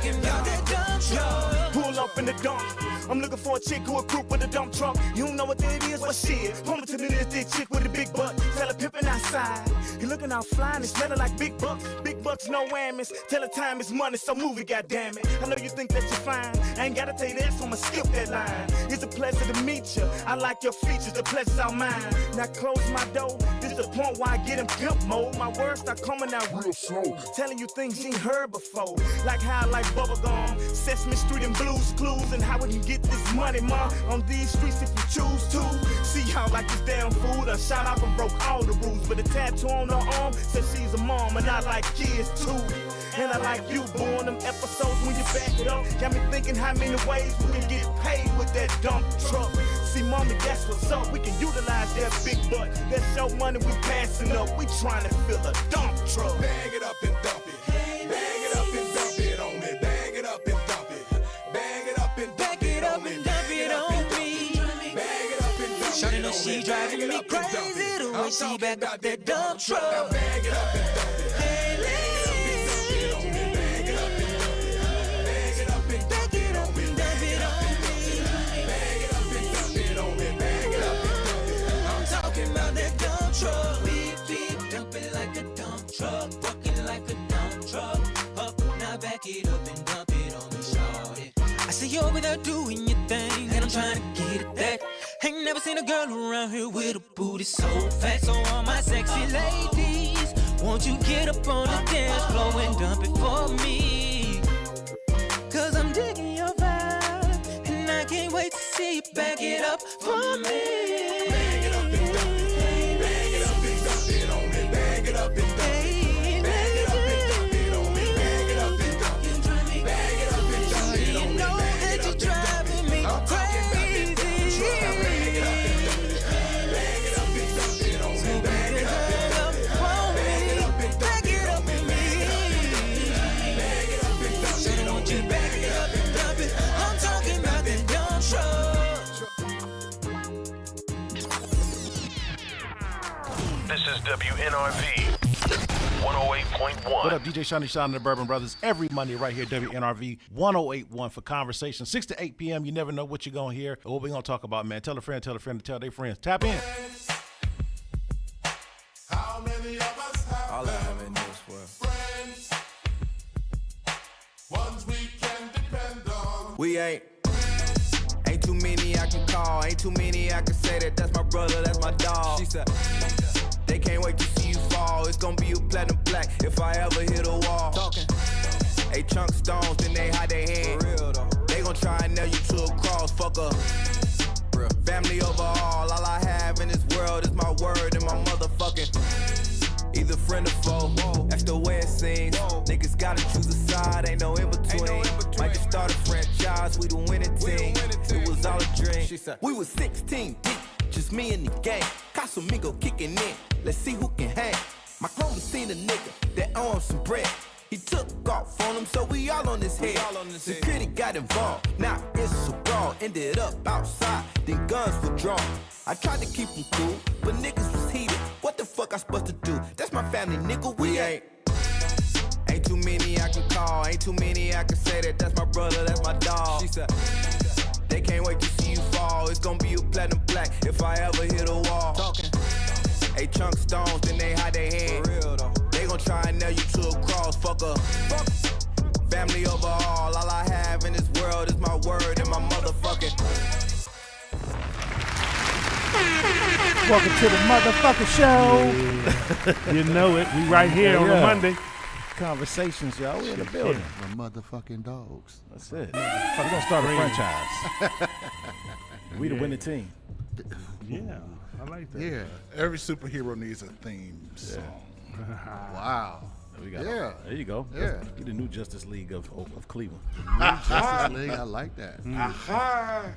talking about that dump truck. Pull up in the dump. I'm looking for a chick who a group with a dump truck. You don't know what that is? Well, shit. Pull me to the nearest thick chick with a big butt. Tell her pimpin' outside. You looking out flying and smelling like big bucks. Big bucks, no whammies. Tell her time is money, so move it, goddammit. I know you think that you're fine. I ain't gotta tell you that, so I'ma skip that line. It's a pleasure to meet you. I like your features, the pleasure's all mine. Now close my door. This is the point where I get in pimp mode. My words start coming out real slow. Telling you things you ain't heard before. Like how I like bubblegum, Sesame Street and Blues Clues, and how we can get this money, ma, on these streets if you choose to. See how like this damn fool done shot off and broke all the rules. But the tattoo on her arm says she's a mom, and I like kids too. And I like you, born them episodes when you back it up. Got me thinking how many ways we can get paid with that dump truck. See, mommy, that's what's up. We can utilize that big butt. That's your money we passing up. We trying to fill a dump truck. Bag it up and dump it. Bag it up and dump it on me. Bag it up and dump it. Bag it up and dump it on me. Dump it on me. Bag it up and dump it Shawty know on she me. driving me crazy the way she back up that dump truck. Now bag it up and dump it. Hey, Bag it up and dump it on me. Bag it up and dump it. Bag it up and dump it on me. dump it on me. Bag it up and dump it on me. Bag it up and dump it. I'm talking about that dump truck. Beep, beep, dump it like a dump truck. Walking like a dump truck. Up, now back it up and dump it on me, shawty. I see you over there doing your thing, and I'm trying to get at that. Ain't never seen a girl around here with a booty so fat. So all my sexy ladies, won't you get up on the dance floor and dump it for me? Cause I'm digging your vibe, and I can't wait to see you back it up for me. Bag it up and dump it. Bag it up and dump it on me. Bag it up and dump it. Bag it up and dump it on me. Bag it up and dump it. Bag it up and dump it on me. You know Bag that it you're up and dump it. driving me I'm talking about that dump truck. Now bag it up and dump it. Bag it up and dump it on me. Bag it up and dump it. Bag it up and dump it on me. Bag it up and dump it on me. Back it up and dump it. I'm talking about that dump truck. This is WNRV 108.1. What up, DJ Shonny, Shon and the Bourbon Brothers, every Monday right here, WNRV 1081 for conversation, 6 to 8 p.m. You never know what you're going to hear or what we're going to talk about, man. Tell a friend to tell their friends. Tap in. How many of us have All I have in this world. friends? Ones we can depend on. We ain't too many I can call, ain't too many I can say that that's my brother, that's my dog. She said, they can't wait to see you fall. It's gonna be a platinum black if I ever hit a wall. Talking, they chunk stones, then they hide their head. For real though. They gon' try and nail you to a cross, fucker. Real. Family overall, all I have in this world is my word and my motherfucking. Either friend or foe, that's the way it seems. Niggas gotta choose a side, ain't no in between. Might just start a franchise, we the winning team. It was all a dream. She said, we was 16 deep, just me and the gang. Casamigo kicking in, let's see who can hang. My clone seen a nigga that owns some bread. He took off on him, so we all on his head. Security got involved, now it's a brawl. Ended up outside, then guns were drawn. I tried to keep them cool, but niggas was heated. What the fuck I supposed to do? That's my family, nigga, we ain't too many I can call, ain't too many I can say that that's my brother, that's my dog. She said, they can't wait to see you fall. It's gonna be a platinum black if I ever hit a wall. Talking, they chunk stones, then they hide their head. For real though. They gon' try and nail you to a cross, fucker. Family overall, all I have in this world is my word and my motherfucking. Welcome to the motherfucking show. You know it. We right here on a Monday. Conversations, y'all. We in the building. The motherfucking dogs. That's it. We're going to start a franchise. We the winning team. Yeah, I like that. Yeah. Every superhero needs a theme song. Wow. We got Yeah. There you go. Yeah. We the new Justice League of Cleveland. Justice League, I like that. Aha!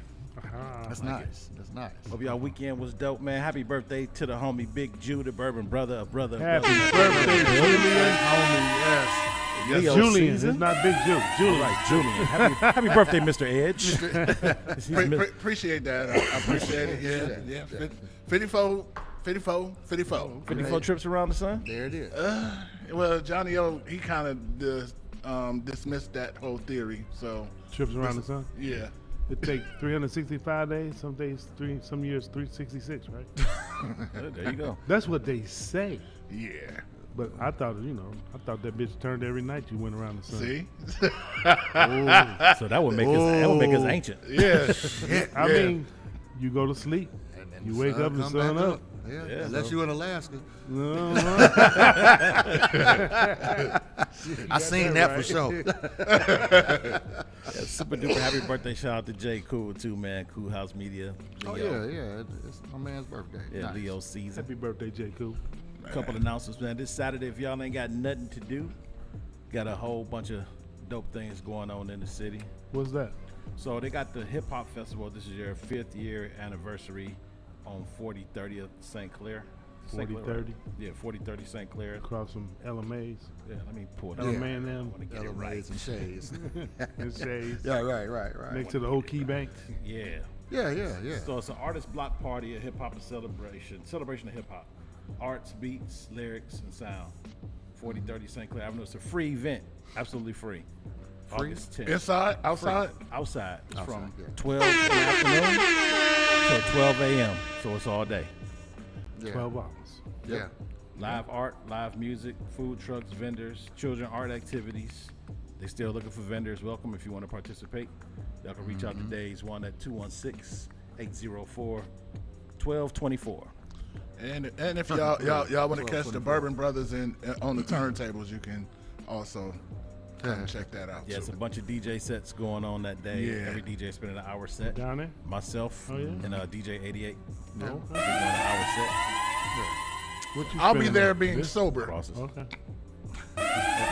That's nice. That's nice. Hope y'all weekend was dope, man. Happy birthday to the homie Big Jew, the Bourbon brother. Happy birthday, Julian. Homie, yes. Leo Julian. season. It's not Big Jew. Julian. Right, Julian. Happy birthday, Mr. Edge. Appreciate that. I appreciate it. Yeah. 54 54 trips around the sun. There it is. Well, Johnny O, he kind of does dismissed that whole theory. So Trips around the sun. yeah. It takes 365 days. Some years 366, right? There you go. That's what they say. Yeah. But I thought that bitch turned every night you went around the sun. See? So that would make us ancient. Yeah. I mean, you go to sleep, And then you the wake sun up and come sun back up. Yeah, Yeah, unless so- you in Alaska. Uh-huh. I seen that for sure. Yeah, super duper happy birthday shout out to Jay Cool too, man. Cool House Media. Oh Leo. yeah. It's my man's birthday. Yeah, Nice. Leo season. Happy birthday, J. Cool. Couple announcements, man. This Saturday, if y'all ain't got nothing to do, got a whole bunch of dope things going on in the city. What's that? So they got the Hip Hop Festival. This is your 5th year anniversary on 4030th St. Clair. St. Clair, 4030? Yeah, 4030 St. Clair. Across from LMA's. Yeah, let me pull it LMA up. and I them want to get it right. LMA's and shades. and Shades. Yeah, right. Next to the old Key Bank. Yeah. Yeah. So it's an artist block party, a hip hop celebration of hip hop, arts, beats, lyrics, and sound. 4030 St. Clair Avenue. It's a free event, absolutely free. August 10th. Inside, outside. Outside. It's from yeah. 12 in the afternoon till 12 a.m. So it's all day. Yeah. 12 hours. Yeah. Live art, live music, food trucks, vendors, children art activities. They still looking for vendors. Welcome if you want to participate. Y'all can reach out to Days One at 216-804-1224. And if y'all want to catch the Bourbon Brothers on the turntables, you can also come check that out. Yeah, it's a too. bunch of DJ sets going on that day. Yeah. Every DJ spending an hour set. Down there? Myself Oh, yeah? and DJ 88. No. Doing an hour set. What you I'll be spending there on? being This? sober. Crosses. Okay.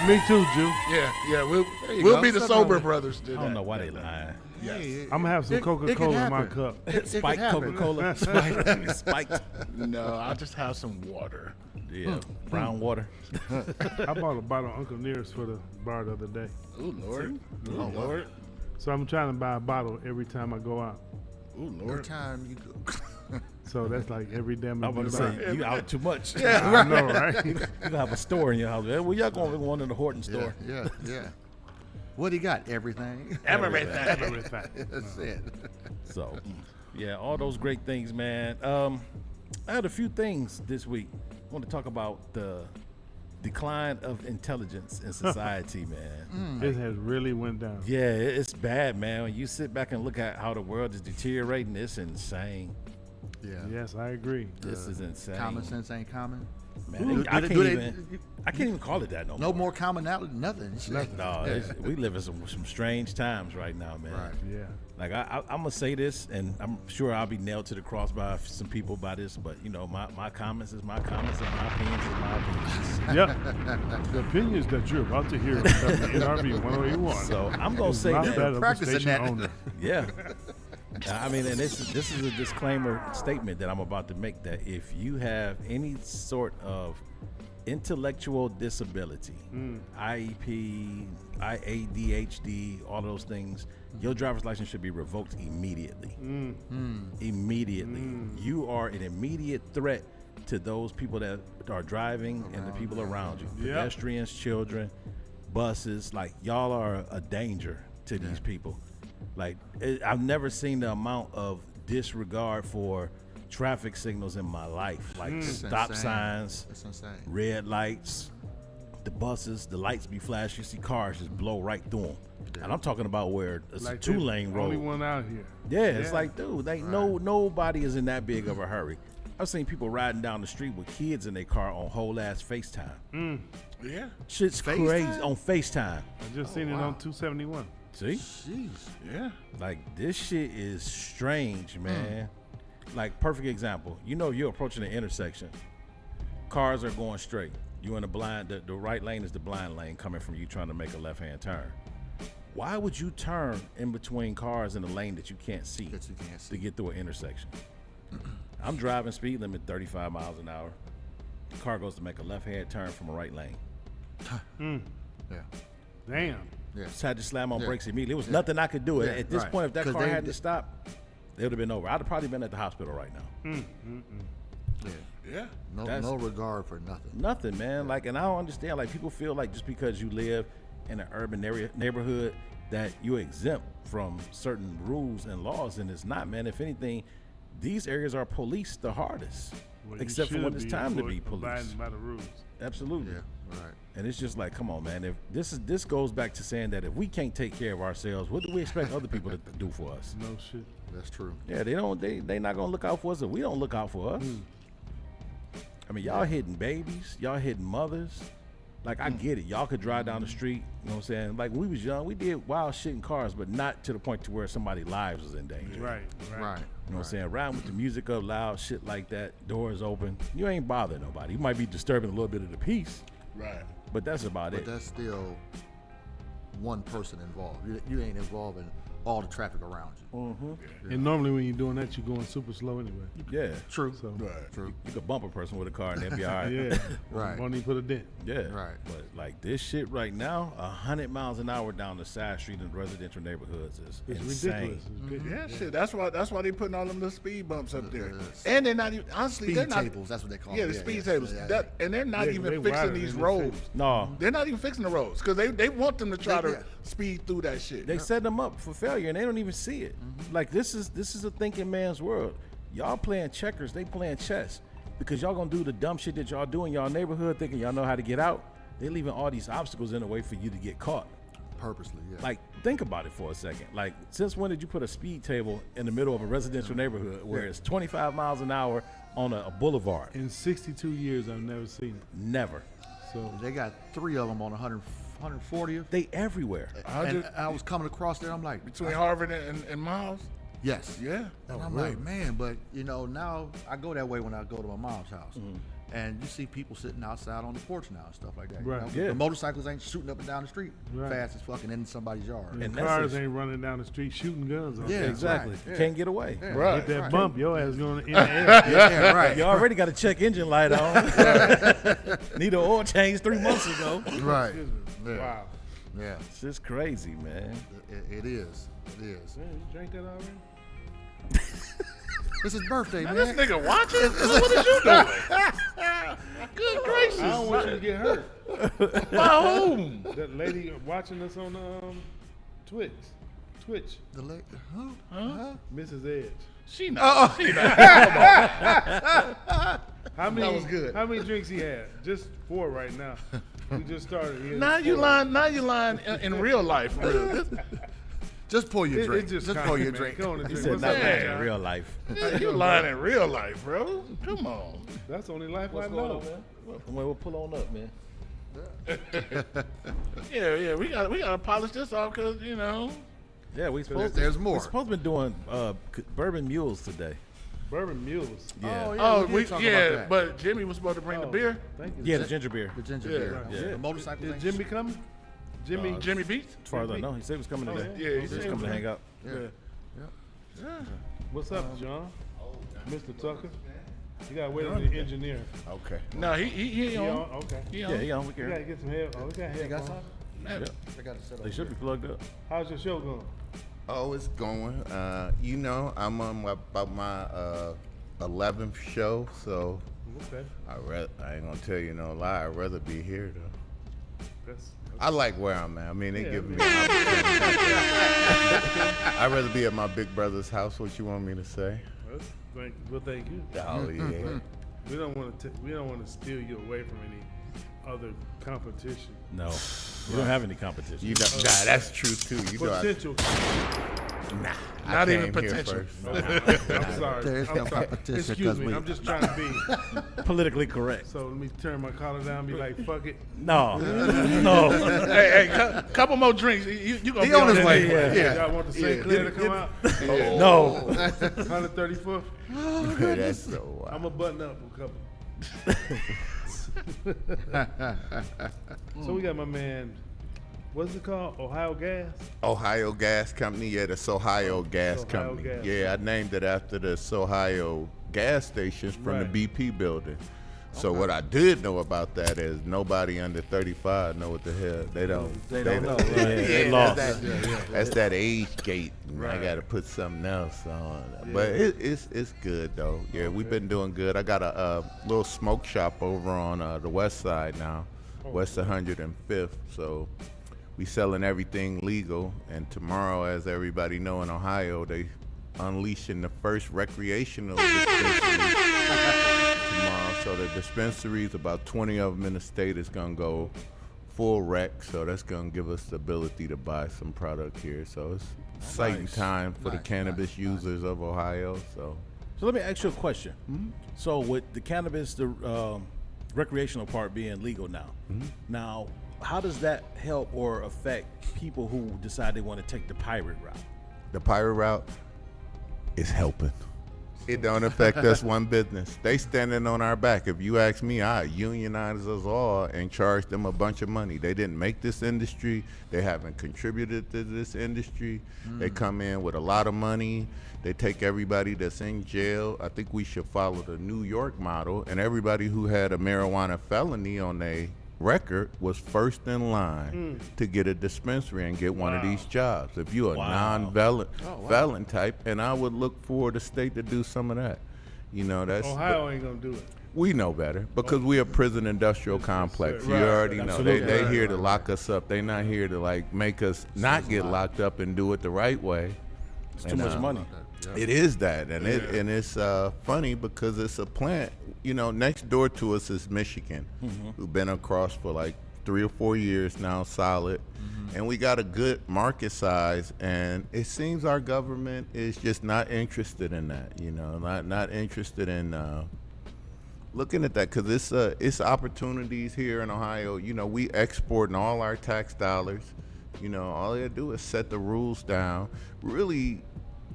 Me too, Jew. Yeah. you We'll go. be the Something sober wrong. brothers. I don't know why they lying. Yes. I'm gonna have some It Coca-Cola can in my happen. cup. It Spiked can happen. Coca-Cola. Spiked. No, I'll just have some water. Yeah. Brown water. I bought a bottle of Uncle Nearest for the bar the other day. Ooh, Lord. Oh, Lord. So I'm trying to buy a bottle every time I go out. Ooh, Every Lord. time you go. So that's like every damn. I'm about to say, you out too much. I know, right? You gonna have a store in your house. Well, y'all going to one in the Horton store. Yeah. What he got? Everything. Everything. That's it. So, yeah, all those great things, man. I had a few things this week. I want to talk about the decline of intelligence in society, man. It has really went down. Yeah, it's bad, man. When you sit back and look at how the world is deteriorating, it's insane. Yeah. Yes, I agree. This is insane. Common sense ain't common. Man, I can't even call it that no No more. more commonality. Nothing. No, we live in some strange times right now, man. Right. Yeah. Like I'm gonna say this, and I'm sure I'll be nailed to the cross by some people by this, but you know, my comments is my comments, and my opinions is my opinions. Yep. The opinions that you're about to hear from the NRV 1081. So I'm gonna say not that. that of the Practicing station that. owner. Yeah. I mean, and this is a disclaimer statement that I'm about to make, that if you have any sort of intellectual disability, IEP, ADHD, all those things, your driver's license should be revoked immediately. Immediately. You are an immediate threat to those people that are driving and the people around you. Yep. Pedestrians, children, buses, like y'all are a danger to these people. Like I've never seen the amount of disregard for traffic signals in my life, like stop insane. signs, That's insane. red lights, the buses, the lights be flashed, you see cars just blow right through them. And I'm talking about where it's Like a 2-lane the road. Only one out here. Yeah, it's like, dude, ain't nobody is in that big of a hurry. I've seen people riding down the street with kids in their car on whole ass FaceTime. Yeah. Shit's crazy on FaceTime. I just seen it on 271. See? Jeez. Yeah. Like, this shit is strange, man. Like, perfect example. You know, you're approaching an intersection. Cars are going straight. You in the blind, the right lane is the blind lane coming from you trying to make a left-hand turn. Why would you turn in between cars in a lane that you can't see, That you can't see. to get through an intersection? I'm driving speed limit 35 miles an hour. The car goes to make a left-hand turn from a right lane. Yeah. Damn. Yeah. Just had to slam on Yeah. brakes immediately. There was nothing I could do. Yeah, At this right. point, if that 'Cause car they- had to stop, it would have been over. I'd have probably been at the hospital right now. Yeah. Yeah. No, That's- no regard for nothing. Nothing, man. Like, and I don't understand. Like, people feel like just because you live in an urban area neighborhood that you're exempt from certain rules and laws, and it's not, man. If anything, these areas are policed the hardest, Well, except for when it's time to be abiding policed. by the rules. Absolutely. Yeah, right. And it's just like, come on, man. If this goes back to saying that if we can't take care of ourselves, what do we expect other people to do for us? No shit. That's true. Yeah, they not gonna look out for us if we don't look out for us. I mean, y'all hitting babies, y'all hitting mothers. Like, I get it. Y'all could drive down the street, you know what I'm saying? Like, when we was young, we did wild shit in cars, but not to the point to where somebody's lives was in danger. Right. Right. You know what I'm saying? Riding with the music up loud, shit like that, doors open. You ain't bothering nobody. You might be disturbing a little bit of the peace, Right. but that's about But it. that's still one person involved. You ain't involved in all the traffic around you. And normally when you're doing that, you're going super slow anyway. Yeah. True. So, Right. True. You could bump a person with a car and they'll be all right. yeah. Right. Won't even put a dent. Yeah. Right. But like this shit right now, 100 miles an hour down the side street in residential neighborhoods is It's insane. ridiculous. It's good. Yeah, shit. That's why they putting all them little speed bumps up there. Yes. And they're not even honestly. Speed they're not. tables, that's what they call Yeah, them. the speed yes, tables. yeah. And they're not Yeah, even they fixing wider these than roads. tables. No, They're not even fixing the roads because they want them to try Yeah. to speed through that shit. they set them up for failure and they don't even see it. Like this is a thinking man's world. Y'all playing checkers, they playing chess because y'all gonna do the dumb shit that y'all do in y'all neighborhood thinking y'all know how to get out. They leaving all these obstacles in the way for you to get caught. Purposely, yeah. Like, think about it for a second. Like, since when did you put a speed table in the middle of a residential neighborhood where it's 25 miles an hour on a boulevard? In 62 years, I've never seen it. Never. So They got 3 of them on 140th. They everywhere. And I was coming across there. I'm like, Between Harvard and Miles. yes. Yeah. And I'm like, man, but now I go that way when I go to my mom's house. And you see people sitting outside on the porch now and stuff like that. Right. Yeah. The motorcycles ain't shooting up and down the street Right. fast as fucking in somebody's yard. and And that's cars a- ain't running down the street shooting guns on Yeah, them. Exactly. right, You yeah. can't get away. Yeah. Right. Hit that Right. bump, your ass going in the air. Yeah, right. You already got a check engine light on. Need an oil change 3 months ago. Right. Yeah. Wow. Yeah. It's just crazy, man. It is. It is. Man, you drank that already? It's his birthday, man. This nigga watching? What is you doing? Good gracious. I don't want you to get hurt. By whom? That lady watching us on Twitch, The huh? Mrs. Edge. She not. She not. How many? That was good. How many drinks he had? Just 4 right now. We just started. He has Now you 4. lying. Now you lying in real life. For real. Just pour your drink. It's just Just common, pour your man. drink. Go on and He drink. said What's not up, that John? in real life. You lying in real life, bro. Come on. That's the only life I know. We'll pull on up, man. Yeah. We gotta polish this off because Yeah, we supposed there's more. We're supposed to be doing bourbon mules today. Bourbon mules. Yeah. Oh, we did talk about that. but Jimmy was supposed to bring the beer. Thank you. Yeah, the ginger beer. The ginger Yeah. beer. Yeah. The motorcycle. Is thing. Jimmy coming? Jimmy. Jimmy Beats. As far as I know, he said he was coming today. Yeah, he He said was he coming was to hang out. Yeah. What's up, John? Mr. Tucker. You gotta wait on the engineer. Okay. No, he He on. on? Okay. He Yeah, on. yeah, we We can. gotta get some head. Oh, we got You got headphones. some? Yeah. I got it set up. They should be plugged up. How's your show going? Oh, it's going. I'm on about my 11th show, so Okay. I ain't gonna tell you no lie. I'd rather be here though. That's I like where I'm at. I mean, they Yeah, give I me. An opportunity. I'd rather be at my big brother's house. What you want me to say? thank you. Oh yeah. We don't want to steal you away from any other competition. No, we don't have any competition. You know, nah, that's true too. You know, Potential. I Not even came here potential. first. I'm sorry. There is I'm no sorry. competition Excuse 'cause me. we- I'm just trying to be. Politically correct. So let me turn my collar down and be like, fuck it. No, no. Hey, couple more drinks. You gonna He be on his that way. nigga. Yeah. Y'all want the St. Clair to come out? No. 134th? That's so wild. I'm a button up a couple. So we got my man, what's it called? Ohio Gas? Ohio Gas Company. Yeah, that's Ohio Gas Ohio Company. Gas. Yeah, I named it after the Ohio gas stations from Right. the BP building. So what I did know about that is nobody under 35 know what the hell they don't. They don't know. Right? Yeah, They lost. That's that age gate. And I got to put something else on. But it's good though. Yeah, we've been doing good. I got a little smoke shop over on the west side now, West 105th. So we selling everything legal. And tomorrow, as everybody know, in Ohio, they unleashing the first recreational dispensaries tomorrow. So the dispensaries, about 20 of them in the state, is gonna go full rec. So that's gonna give us the ability to buy some product here. So it's exciting time for the cannabis users of Ohio. So let me ask you a question. So with the cannabis, the recreational part being legal now, now how does that help or affect people who decide they want to take the pirate route? The pirate route is helping. It don't affect us one business. They standing on our back. If you ask me, I unionize us all and charge them a bunch of money. They didn't make this industry. They haven't contributed to this industry. They come in with a lot of money. They take everybody that's in jail. I think we should follow the New York model, and everybody who had a marijuana felony on their record was first in line to get a dispensary and get one of these jobs. If you're a non-felon felon type, and I would look for the state to do some of that. You know, that's Ohio ain't gonna do it. We know better because we're a prison industrial complex. You already know. They here to lock us up. They not here to like make us not get locked up and do it the right way. It's too much money. It is that, and it's funny because it's a plant. You know, next door to us is Michigan, who've been across for like 3 or 4 years now, solid, and we got a good market size. And it seems our government is just not interested in that. You know, not interested in looking at that because it's opportunities here in Ohio. You know, we exporting all our tax dollars. You know, all they do is set the rules down. Really,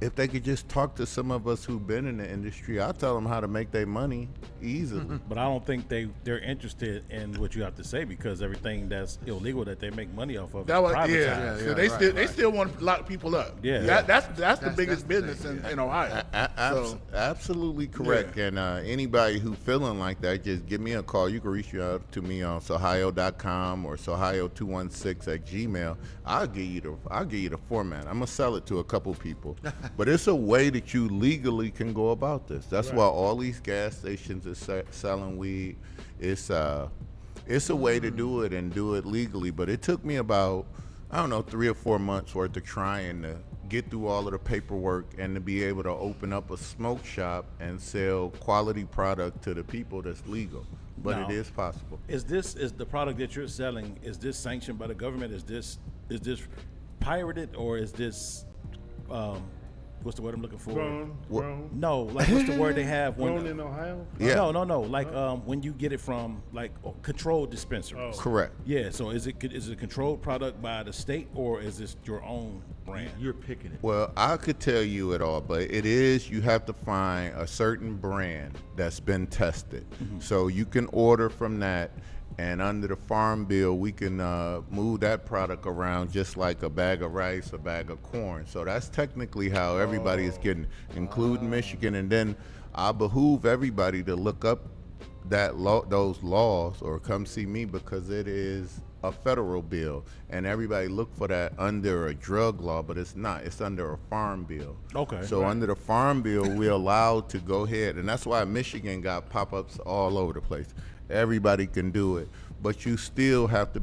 if they could just talk to some of us who've been in the industry, I'll tell them how to make their money easily. But I don't think they're interested in what you have to say because everything that's illegal that they make money off of is privatized. So they still want to lock people up. That's the biggest business in Ohio. Absolutely correct. And anybody who feeling like that, just give me a call. You can reach out to me on sohio.com or sohio216@gmail. I'll give you the format. I'm gonna sell it to a couple people. But it's a way that you legally can go about this. That's why all these gas stations are selling weed. It's a way to do it and do it legally. But it took me about, 3 or 4 months worth of trying to get through all of the paperwork and to be able to open up a smoke shop and sell quality product to the people that's legal. But Now, it is possible. Is the product that you're selling, is this sanctioned by the government? Is this pirated or is this what's the word I'm looking for? Grown. No, like what's the word they have when Grown in Ohio? Yeah. No. Like when you get it from like controlled dispensaries. Correct. Yeah. So is it a controlled product by the state or is this your own brand? You're picking it. Well, I could tell you it all, but you have to find a certain brand that's been tested. So you can order from that, and under the farm bill, we can move that product around just like a bag of rice, a bag of corn. So that's technically how everybody is getting, including Michigan. And then I behoove everybody to look up those laws or come see me because it is a federal bill, and everybody look for that under a drug law, but it's not. It's under a farm bill. Okay. So under the farm bill, we're allowed to go ahead, and that's why Michigan got pop-ups all over the place. Everybody can do it, but you still have to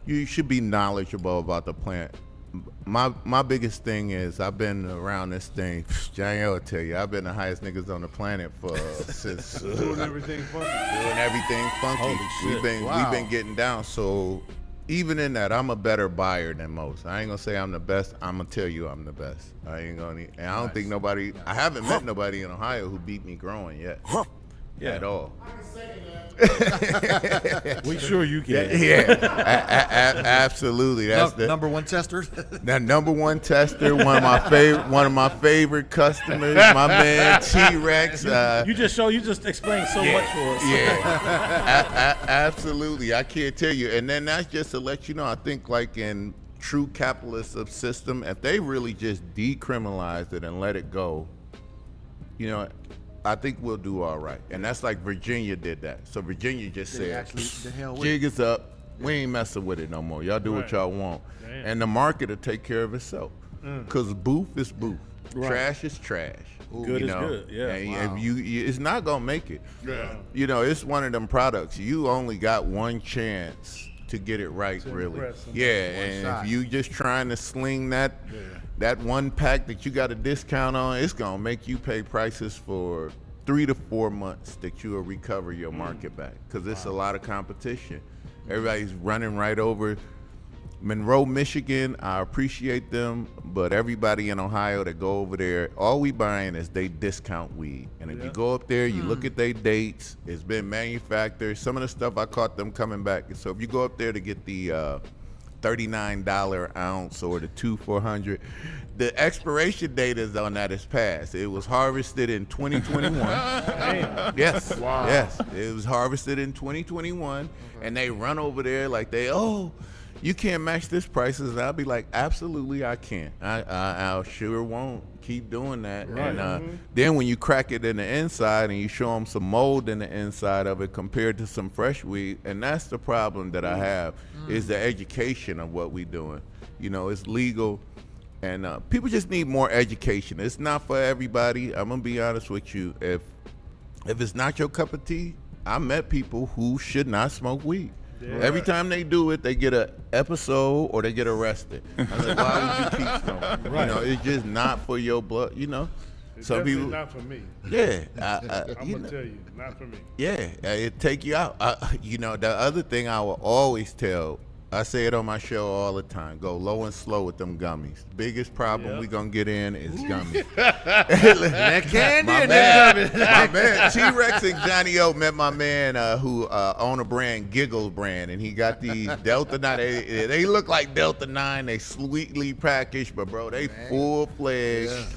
you should be knowledgeable about the plant. My biggest thing is I've been around this thing. Daniel will tell you, I've been the highest niggas on the planet since Doing everything funky. Holy shit. We've been getting down. So even in that, I'm a better buyer than most. I ain't gonna say I'm the best. I'm gonna tell you I'm the best. I don't think nobody. I haven't met nobody in Ohio who beat me growing yet. At all. We sure you can. Absolutely. That's the number one tester. That number one tester, one of my favorite customers, my man T-Rex. You just explained so much for us. Absolutely. I can't tell you. And then that's just to let you know. I think like in true capitalist system, if they really just decriminalized it and let it go, I think we'll do all right. And that's like Virginia did that. So Virginia just said, jig is up. We ain't messing with it no more. Y'all do what y'all want. Damn. And the market will take care of itself. Because booth is booth. Right. Trash is trash. Good is good. Yeah. And if it's not going to make it. Yeah. It's one of them products. You only got one chance to get it right, To really. impress somebody. Yeah, One and side. if you just trying to sling that one pack that you got a discount on, it's gonna make you pay prices for 3 to 4 months that you will recover your market back, because it's a lot of competition. Everybody's running right over Monroe, Michigan. I appreciate them, but everybody in Ohio that go over there, all we buying is they discount weed. And if you go up there, you look at their dates, it's been manufactured. Some of the stuff I caught them coming back. So if you go up there to get the $39 ounce or the 2 400, the expiration date is on that is passed. It was harvested in 2021. Yes. Wow. Yes. It was harvested in 2021, and they run over there like you can't match this prices. I'll be like, absolutely I can. I sure won't keep doing that. Right. And then when you crack it in the inside and you show them some mold in the inside of it compared to some fresh weed, and that's the problem that I have, is the education of what we doing. You know, it's legal, and people just need more education. It's not for everybody. I'm gonna be honest with you. If it's not your cup of tea, I met people who should not smoke weed. Yeah. Every time they do it, they get an episode or they get arrested. I was like, why would you keep smoking? Right. You know, it's just not for your blood. You know, It's some definitely people. not for me. Yeah, I'm gonna tell you, not for me. yeah, it take you out. You know, the other thing I will always tell, I say it on my show all the time, go low and slow with them gummies. Biggest problem we gonna get in is gummies. That candy my and man, my man, T-Rex and Johnny O met my man who own a brand, Giggles brand, and he got these Delta 9. They look like Delta 9. They sweetly packaged, but bro, they full-fledged.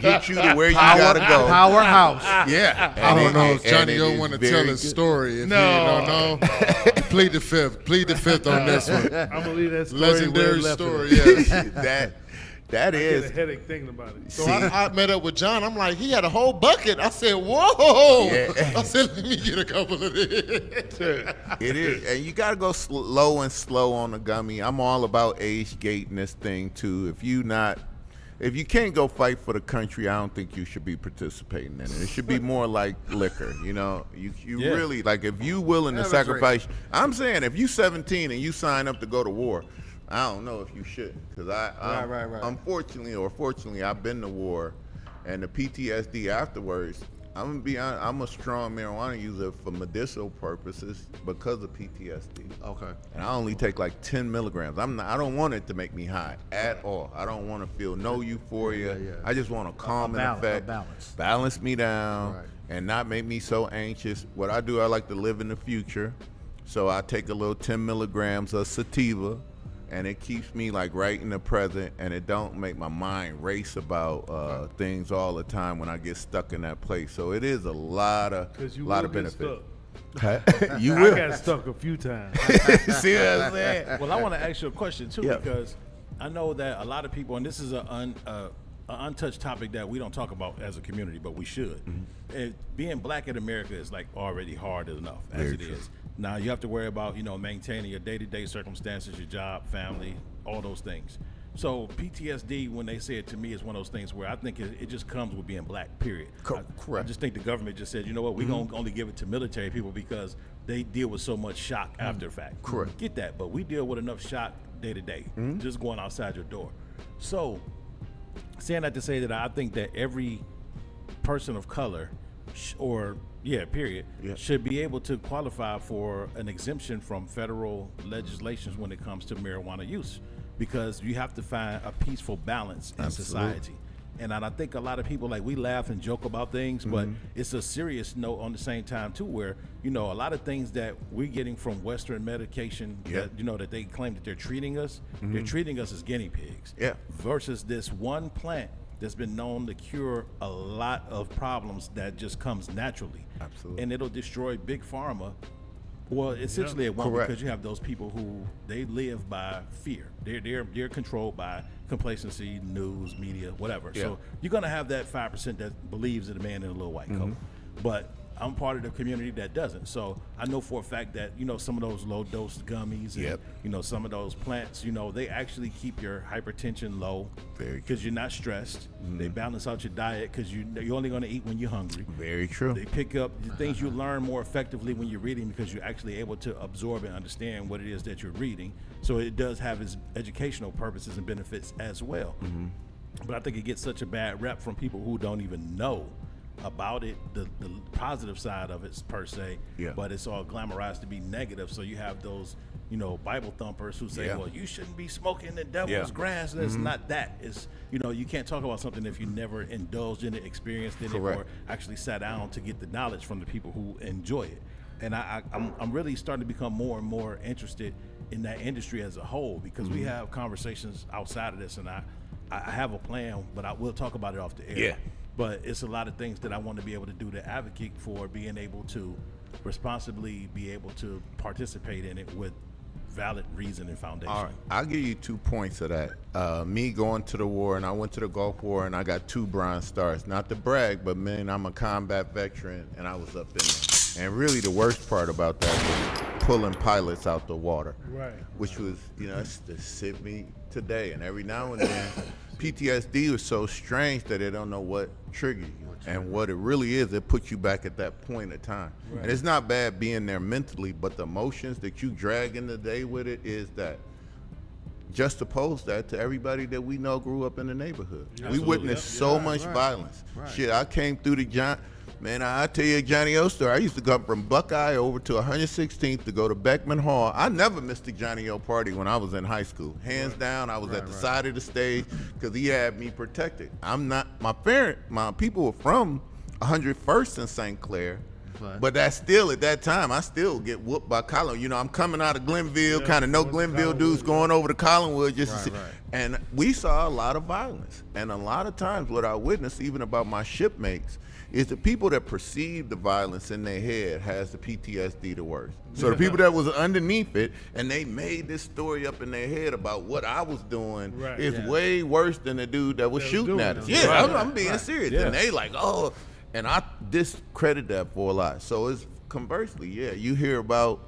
Get you to where you gotta go. Powerhouse. Yeah. I don't know if Johnny it O is want to very tell his good. story. If No. you don't know, plead the fifth. Plead the fifth on this one. I'm gonna leave that story Legendary where it left story, it. yes. That I is. get a headache thinking about it. So I met up with John. I'm like, he had a whole bucket. I said, whoa. Yeah. I said, let me get a couple of these. It is, and you gotta go low and slow on the gummy. I'm all about age gating this thing too. If you can't go fight for the country, I don't think you should be participating in it. It should be more like liquor, you know. You really, like, if you willing to sacrifice. I'm saying if you 17 and you sign up to go to war, I don't know if you should, because Right. unfortunately or fortunately, I've been to war, and the PTSD afterwards. I'm gonna be honest, I'm a strong marijuana user for medicinal purposes because of PTSD. Okay. And I only take like 10 milligrams. I don't want it to make me high at all. I don't want to feel no euphoria. Yeah. I just want a calming effect, balance me down, and not make me so anxious. What I do, I like to live in the future, so I take a little 10 milligrams of sativa, and it keeps me like right in the present, and it don't make my mind race about things all the time when I get stuck in that place. So it is a lot of benefit. You will. I got stuck a few times. See what I'm saying? Well, I want to ask you a question too, Yeah. because I know that a lot of people, and this is an untouched topic that we don't talk about as a community, but we should. Being black in America is like already hard enough as Very it true. is. Now you have to worry about, you know, maintaining your day-to-day circumstances, your job, family, all those things. So PTSD, when they say it to me, is one of those things where I think it just comes with being black, period. I Correct. just think the government just said, you know what, we're going to only give it to military people because they deal with so much shock after the fact. Correct. Get that, but we deal with enough shock day to day, just going outside your door. So saying that to say that I think that every person of color should be able to qualify for an exemption from federal legislations when it comes to marijuana use, because you have to find a peaceful balance in society. And I think a lot of people, like, we laugh and joke about things, but it's a serious note on the same time too, where, you know, a lot of things that we're getting from Western medication that, you know, that they claim that they're treating us as guinea pigs. Yeah. Versus this one plant that's been known to cure a lot of problems that just comes naturally. Absolutely. And it'll destroy big pharma. Well, essentially it won't, Correct. because you have those people who they live by fear. They're controlled by complacency, news, media, whatever. Yeah. So you're gonna have that 5% that believes in a man in a little white coat. But I'm part of the community that doesn't. So I know for a fact that, some of those low dose gummies and, some of those plants, they actually keep your hypertension low because you're not stressed. They balance out your diet because you're only going to eat when you're hungry. Very true. They pick up the things you learn more effectively when you're reading because you're actually able to absorb and understand what it is that you're reading. So it does have its educational purposes and benefits as well. But I think it gets such a bad rep from people who don't even know about it, the positive side of it per se, but it's all glamorized to be negative. So you have those, Bible thumpers who say, well, you shouldn't be smoking the devil's grass. That's not that. It's, you can't talk about something if you never indulged in it, experienced in it, or actually sat down to get the knowledge from the people who enjoy it. And I'm really starting to become more and more interested in that industry as a whole because we have conversations outside of this, and I have a plan, but I will talk about it off the air. Yeah. But it's a lot of things that I want to be able to do to advocate for being able to responsibly be able to participate in it with valid reason and foundation. All right, I'll give you 2 points of that. Me going to the war, and I went to the Gulf War, and I got 2 Bronze Stars. Not to brag, but man, I'm a combat veteran, and I was up in there. And really the worst part about that was pulling pilots out the water. Right. Which was, it's hit me today. And every now and then, PTSD was so strange that they don't know what triggered you. And what it really is, it puts you back at that point of time. Right. And it's not bad being there mentally, but the emotions that you drag in the day with it is that just oppose that to everybody that we know grew up in the neighborhood. Absolutely. We witnessed so much violence. Right. Shit, I came through the Man, I tell you a Johnny O story. I used to come from Buckeye over to 116th to go to Beckman Hall. I never missed a Johnny O party when I was in high school. Hands down, I was at the side of the stage because he had me protected. My people were from 101st in St. Clair, but that's still, at that time, I still get whooped by Collinwood. I'm coming out of Glenville, kind of Glenville dudes going over to Collinwood just to see. And we saw a lot of violence. And a lot of times what I witnessed, even about my shipmates, is the people that perceive the violence in their head has the PTSD the worst. So the people that was underneath it and they made this story up in their head about what I was doing is way worse than the dude that was shooting at us. I'm being serious. And they like, oh, and I discredit that for a lot. So it's conversely, you hear about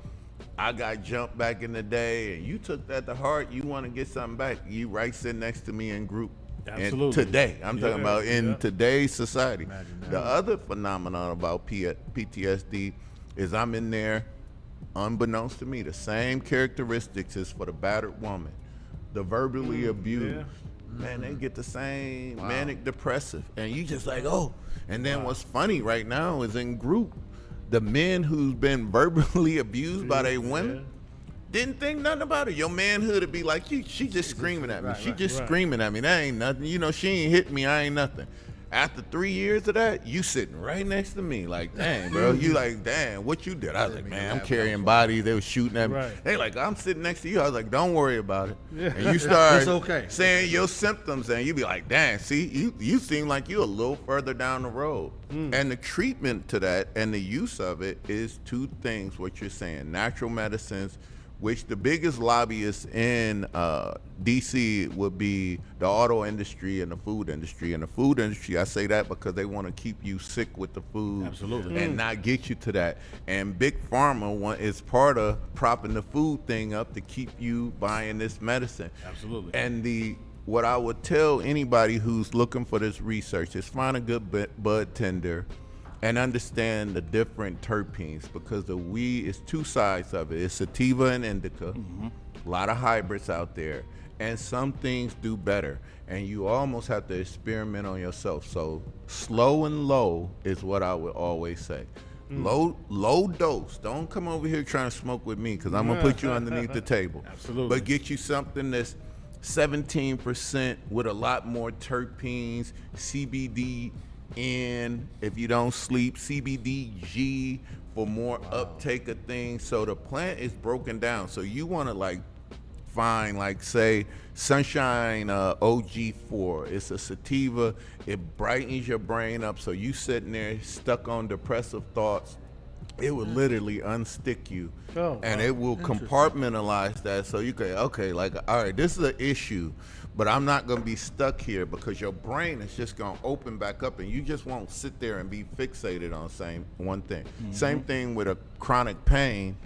I got jumped back in the day and you took that to heart, you want to get something back, you right sitting next to me in group. Absolutely. And today, I'm talking about in today's society. The other phenomenon about PTSD is I'm in there, unbeknownst to me, the same characteristics as for the battered woman, the verbally abused. Man, they get the same manic depressive. And you just like, oh. And then what's funny right now is in group, the men who's been verbally abused by their women, didn't think nothing about it. Your manhood would be like, she just screaming at me. She just screaming at me. That ain't nothing. She ain't hit me. I ain't nothing. After 3 years of that, you sitting right next to me like, dang, bro. You like, dang, what you did? I was like, man, I'm carrying bodies. They was shooting at me. They like, I'm sitting next to you. I was like, don't worry about it. And you start saying your symptoms, and you be like, dang, see, you seem like you a little further down the road. And the treatment to that and the use of it is 2 things, what you're saying, natural medicines, which the biggest lobbyists in D.C. would be the auto industry and the food industry. And the food industry, I say that because they want to keep you sick with the food and not get you to that. And Big Pharma is part of propping the food thing up to keep you buying this medicine. Absolutely. And what I would tell anybody who's looking for this research is find a good bud tender and understand the different terpenes, because the weed is 2 sides of it. It's sativa and indica, a lot of hybrids out there, and some things do better, and you almost have to experiment on yourself. So slow and low is what I would always say. Low dose. Don't come over here trying to smoke with me, because I'm gonna put you underneath the table. Absolutely. But get you something that's 17% with a lot more terpenes, CBD, and if you don't sleep, CBDG for more uptake of things. So the plant is broken down. So you want to find say Sunshine OG4. It's a sativa. It brightens your brain up. So you sitting there stuck on depressive thoughts, It will literally unstick you, and wow. it will compartmentalize that so you can, okay, like, all right, this is an issue, but I'm not going to be stuck here because your brain is just going to open back up and you just won't sit there and be fixated on one thing. Same thing with a chronic pain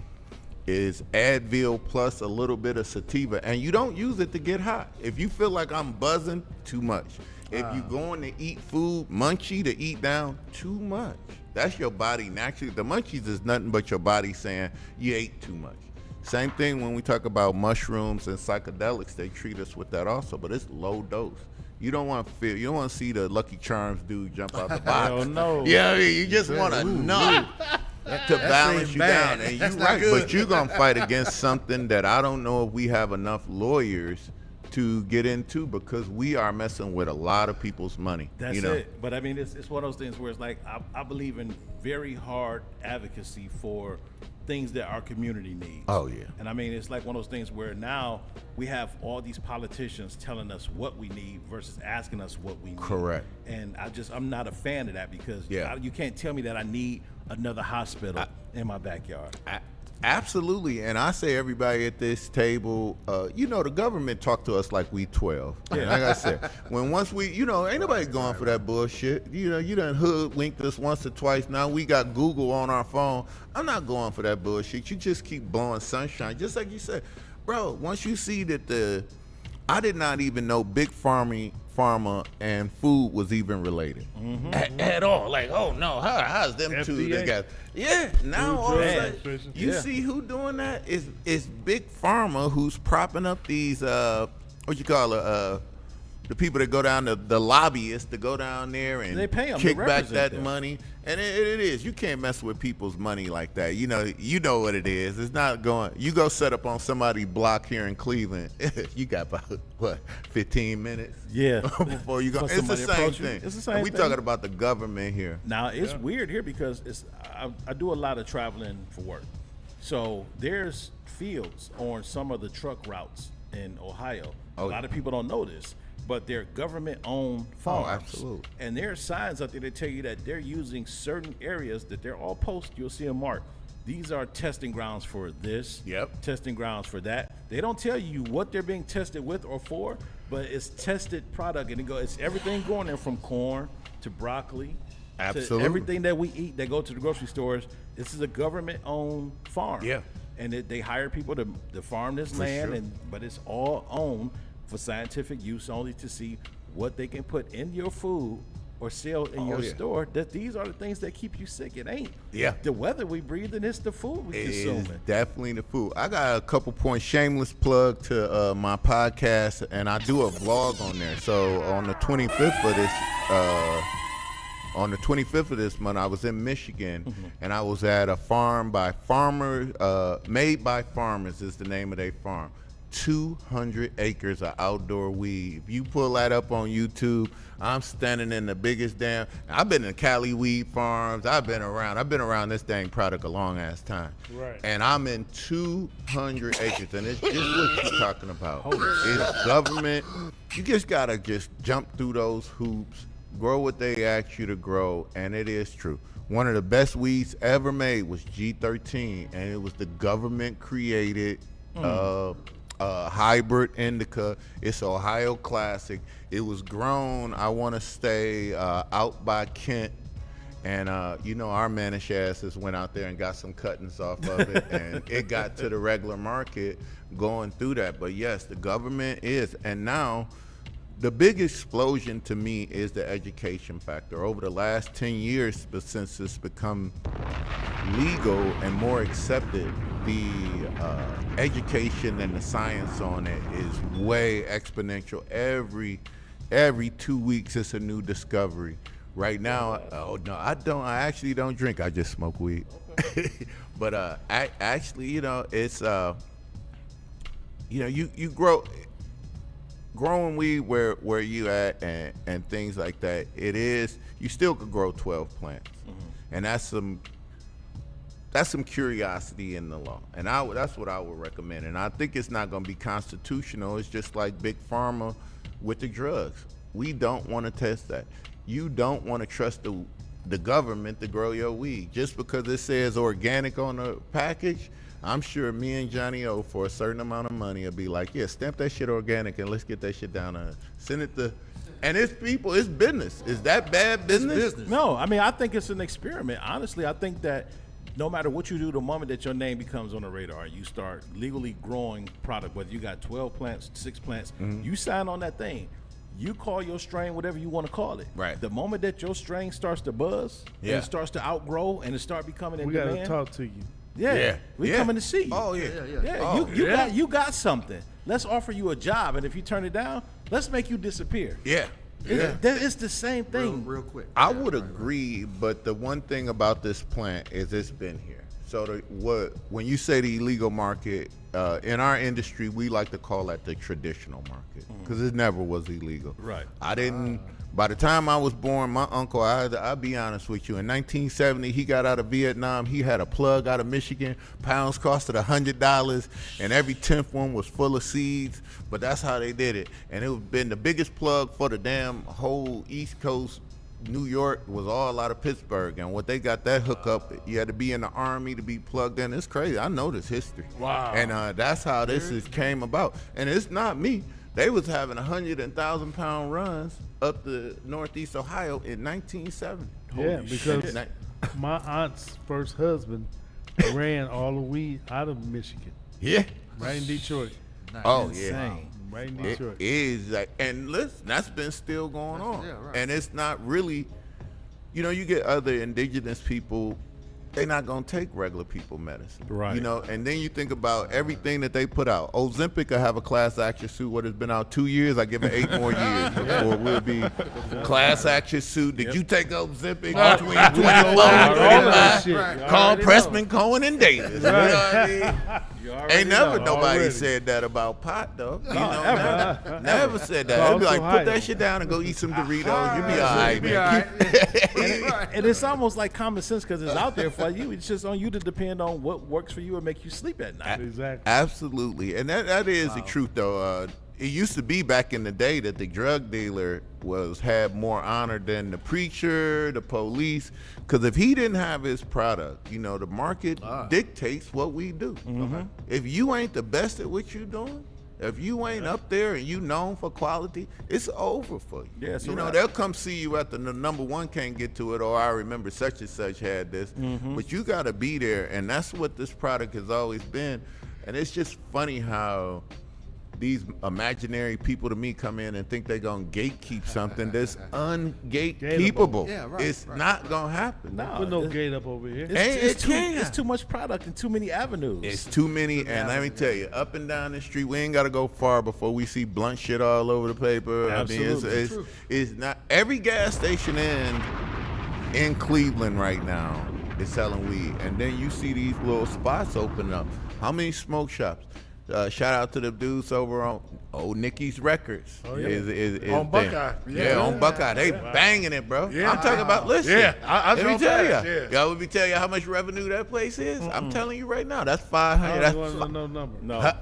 is Advil plus a little bit of sativa, and you don't use it to get high. If you feel like I'm buzzing, too much. If you going to eat food, munchy to eat down, too much. That's your body naturally. The munchies is nothing but your body saying you ate too much. Same thing when we talk about mushrooms and psychedelics, they treat us with that also, but it's low dose. You don't want to see the Lucky Charms dude jump out the box. Hell no. Yeah, I mean, you just want a nut to balance you down. And you're right, but you're going to fight against something that I don't know if we have enough lawyers to get into, because we are messing with a lot of people's money. That's it. But I mean, it's one of those things where it's like, I believe in very hard advocacy for things that our community needs. Oh, yeah. And I mean, it's like one of those things where now we have all these politicians telling us what we need versus asking us what we need. Correct. And I'm not a fan of that, because you can't tell me that I need another hospital in my backyard. Absolutely, and I say everybody at this table, the government talk to us like we 12. Yeah. Like I said, once we, ain't nobody going for that bullshit. You done hoodwinked us once or twice. Now we got Google on our phone. I'm not going for that bullshit. You just keep blowing sunshine, just like you said, bro. Once you see that I did not even know big pharma and food was even related at all. Like, oh no, how's them FDA. two together? Yeah, now all of a sudden, you see who doing that is big pharma, who's propping up these what you call the people that go down, the lobbyists to go down there and they pay them, kick back that them. money. And it is. You can't mess with people's money like that. You know what it is. It's not going. You go set up on somebody's block here in Cleveland. You got about 15 minutes. Yeah. Before you go. It's the same thing. It's the same we thing. talking about the government here. Now it's weird here because I do a lot of traveling for work. So there's fields on some of the truck routes in Ohio. A lot of people don't know this, but they're government-owned farms. Oh, absolutely. And there are signs out there that tell you that they're using certain areas that they're all posted. You'll see them marked. These are testing grounds for this. Yep. Testing grounds for that. They don't tell you what they're being tested with or for, but it's tested product, and it's everything going there from corn to broccoli. Absolutely. To everything that we eat that go to the grocery stores. This is a government-owned farm. Yeah. And they hire people to farm this land, but it's all owned for scientific use only, to see what they can put in your food or sell in your store. That these are the things that keep you sick. It ain't the weather we breathe, and it's the food we consume. It is definitely the food. I got a couple points, shameless plug to my podcast, and I do a vlog on there. So on the 25th of this month, I was in Michigan, and I was at a farm by farmers, made by farmers is the name of their farm. 200 acres of outdoor weed. If you pull that up on YouTube, I'm standing in the biggest I've been in Cali weed farms. I've been around this dang product a long ass time. Right. And I'm in 200 acres, and it's just what you're talking about. It's government. You just gotta jump through those hoops, grow what they ask you to grow, and it is true. One of the best weeds ever made was G13, and it was the government created hybrid indica. It's Ohio Classic. It was grown, I want to say, out by Kent. And, our mannish asses went out there and got some cuttings off of it. And it got to the regular market going through that. But, yes, the government is. And now the big explosion to me is the education factor. Over the last 10 years, since it's become legal and more accepted, the education and the science on it is way exponential. Every 2 weeks, it's a new discovery. Right now, I actually don't drink. I just smoke weed. But actually, it's you growing weed where you at and things like that. It is, you still could grow 12 plants, and that's some curiosity in the law, and that's what I would recommend. And I think it's not going to be constitutional. It's just like big pharma with the drugs. We don't want to test that. You don't want to trust the the government to grow your weed. Just because it says organic on the package, I'm sure me and Johnny O for a certain amount of money will be like, yeah, stamp that shit organic and let's get that shit down there. Send it to, and it's people, it's business. Is that bad business? No, I mean, I think it's an experiment. Honestly, I think that no matter what you do, the moment that your name becomes on the radar, you start legally growing product, whether you got 12 plants, 6 plants, you sign on that thing. You call your strain whatever you want to call it. Right. The moment that your strain starts to buzz, and it starts to outgrow, and it start becoming in demand. We gotta talk to you. Yeah. We coming to see you. Oh, yeah. Yeah, you got something. Let's offer you a job, and if you turn it down, let's make you disappear. Yeah. It's the same thing. Real quick. I would agree, but the one thing about this plant is it's been here. So when you say the illegal market, in our industry, we like to call that the traditional market because it never was illegal. Right. I didn't. By the time I was born, my uncle, I'll be honest with you, in 1970, he got out of Vietnam. He had a plug out of Michigan. Pounds costed $100, and every 10th one was full of seeds. But that's how they did it. And it was been the biggest plug for the damn whole East Coast. New York was all out of Pittsburgh. And what they got that hookup, you had to be in the Army to be plugged in. It's crazy. I know this history. Wow. And that's how this came about. And it's not me. They was having 100 and 1,000-pound runs up to Northeast Ohio in 1970. Yeah, because my aunt's first husband ran all the weed out of Michigan. Yeah. Right in Detroit. Oh, Insane. yeah. Right in Detroit. It is like, and listen, that's been still going on. Yeah, right. And it's not really, you get other indigenous people, they're not gonna take regular people medicine. Right. And then you think about everything that they put out. Ozempic will have a class action suit. What has been out 2 years? I give it 8 more years before we'll be class action suit. Did you take Ozempic between 24 and 35? Call Pressman, Cohen, and Davis. You know what I mean? Ain't never nobody said that about pot, though. Never said that. They'd be like, put that shit down and go eat some Doritos. You'll be all right, man. And it's almost like common sense because it's out there for you. It's just on you to depend on what works for you and make you sleep at night. Exactly. Absolutely. And that is the truth, though. It used to be back in the day that the drug dealer had more honor than the preacher, the police, because if he didn't have his product, the market dictates what we do. If you ain't the best at what you're doing, if you ain't up there and you known for quality, it's over for you. Yeah, They'll come see you after the number one can't get to it, or I remember such and such had this, but you got to be there, and that's what this product has always been. And it's just funny how these imaginary people to me come in and think they're going to gatekeep something that's ungatekeepable. Yeah, right, it's not going to happen. Put no gate up over here. It's too much product and too many avenues. It's too many, and let me tell you, up and down the street, we ain't got to go far before we see blunt shit all over the paper. Absolutely. I mean, it's not every gas station in Cleveland right now is selling weed, and then you see these little spots open up. How many smoke shops? Shout out to the dudes over on Old Nicky's Records. On Buckeye. Yeah, on Buckeye. They banging it, bro. Yeah. I'm talking about, listen. Yeah, I let me tell you. Yeah. Y'all would be telling you how much revenue that place is? I'm telling you right now, that's 500. I don't want no number. No.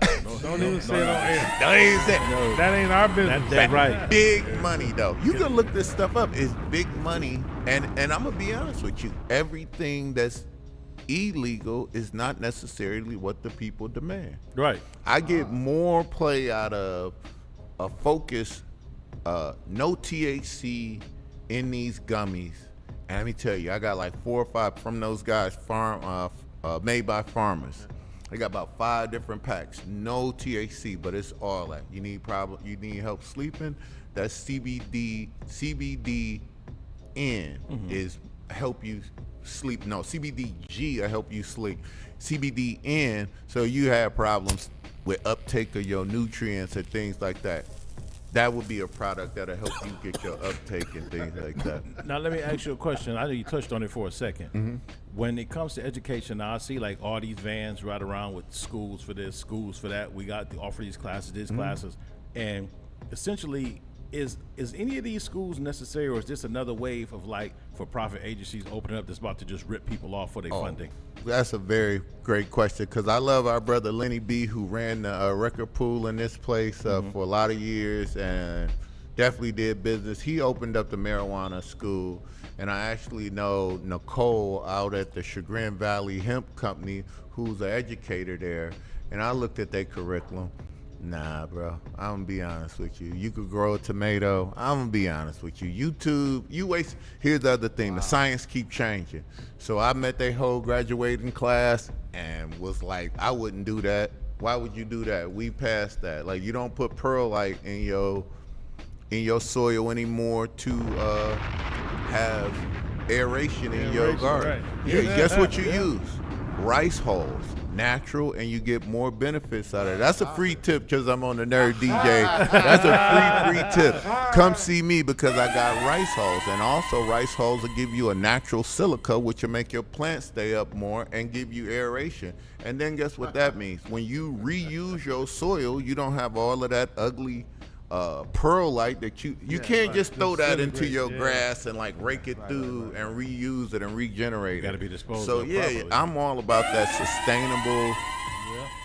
Don't even say it on air. Don't even say it. That ain't our business. That's right. Big money, though. You can look this stuff up. It's big money. And I'm going to be honest with you. Everything that's illegal is not necessarily what the people demand. Right. I get more play out of a focus, no THC in these gummies. And let me tell you, I got like 4 or 5 from those guys, made by farmers. They got about 5 different packs, no THC, but it's all that. You need help sleeping. That's CBD. CBD-N is help you sleep. No, CBDG will help you sleep. CBD-N, so you have problems with uptake of your nutrients and things like that. That would be a product that'll help you get your uptake and things like that. Now let me ask you a question. I know you touched on it for a second. When it comes to education, now I see like all these vans right around with schools for this, schools for that. We got to offer these classes, classes, and essentially, is any of these schools necessary, or is this another wave of like for-profit agencies opening up that's about to just rip people off for their funding? That's a very great question, because I love our brother Lenny B, who ran the record pool in this place for a lot of years, and definitely did business. He opened up the marijuana school, and I actually know Nicole out at the Chagrin Valley Hemp Company, who's an educator there, and I looked at their curriculum. Nah, bro, I'm gonna be honest with you. You could grow a tomato. I'm gonna be honest with you. YouTube, you waste. Here's the other thing. The science keep changing. So I met their whole graduating class and was like, I wouldn't do that. Why would you do that? We passed that. Like, you don't put perlite in your soil anymore to have aeration in your garden. Right. Yeah, guess what you use? Rice hulls. Natural, and you get more benefits out of it. That's a free tip because I'm on the Nerd DJ. That's a free tip. Come see me because I got rice hulls, and also rice hulls will give you a natural silica, which will make your plants stay up more and give you aeration. And then guess what that means? When you reuse your soil, you don't have all of that ugly perlite that you can't just throw that into your grass and like rake it through and reuse it and regenerate it. Got to be disposed So of yeah, properly. I'm all about that sustainable.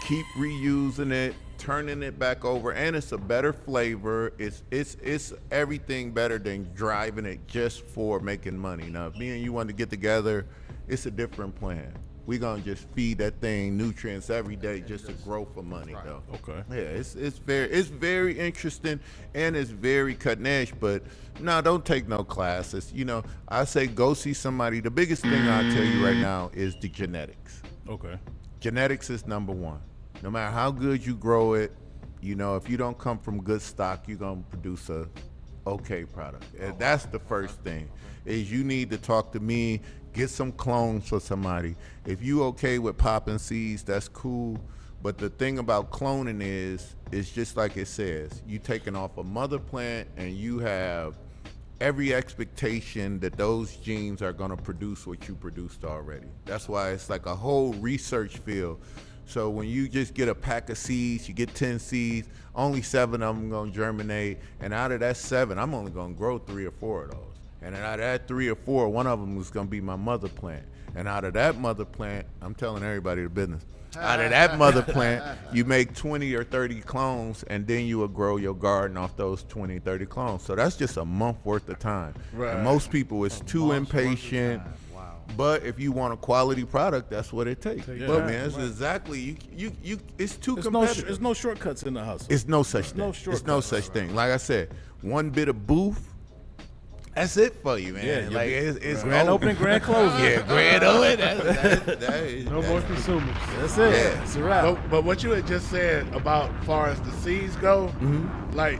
Keep reusing it, turning it back over, and it's a better flavor. It's everything better than driving it just for making money. Now, if me and you want to get together, it's a different plan. We're gonna just feed that thing nutrients every day just to grow for money, though. Okay. Yeah, it's very interesting and it's very cutting edge. But no, don't take no classes. You know, I say go see somebody. The biggest thing I'll tell you right now is the genetics. Okay. Genetics is number one. No matter how good you grow it, you know, if you don't come from good stock, you're gonna produce a okay product. And that's the first thing. Is you need to talk to me, get some clones for somebody. If you okay with popping seeds, that's cool. But the thing about cloning is, it's just like it says, you taking off a mother plant and you have every expectation that those genes are gonna produce what you produced already. That's why it's like a whole research field. So when you just get a pack of seeds, you get 10 seeds, only 7 of them gonna germinate, and out of that 7, I'm only gonna grow 3 or 4 of those. And then out of that 3 or 4, one of them is gonna be my mother plant. And out of that mother plant, I'm telling everybody the business. Out of that mother plant, you make 20 or 30 clones, and then you will grow your garden off those 20, 30 clones. So that's just a month worth of time. Right. And most people is too impatient. Wow. But if you want a quality product, that's what it takes. Yeah. But man, it's exactly you. It's too There's competitive. there's no shortcuts in the hustle. It's no such thing. no It's no shortcuts. such thing. Like I said, one bit of booth, that's it for you, man. Yeah, like it's grand over. opening, grand closing. Yeah, grand opening. That is, No more consumers. That's it. Yeah. It's a wrap. But what you had just said about far as the seeds go, like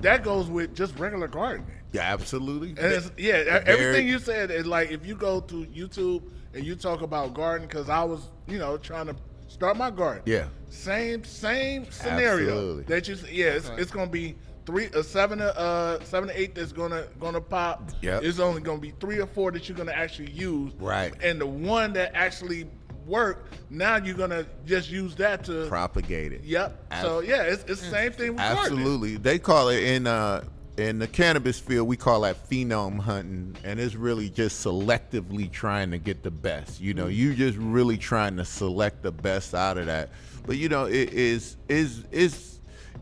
that goes with just regular gardening. Yeah, absolutely. And it's, everything you said is like if you go to YouTube and you talk about gardening, because I was, trying to start my garden. Yeah. Same scenario. Absolutely. That it's gonna be 7 to 8 that's gonna pop. Yep. It's only gonna be 3 or 4 that you're gonna actually use. Right. And the one that actually worked, now you're gonna just use that to Propagate it. Yep. So it's the same thing with gardening. Absolutely. They call it in the cannabis field, we call that phenome hunting, and it's really just selectively trying to get the best. You just really trying to select the best out of that. But it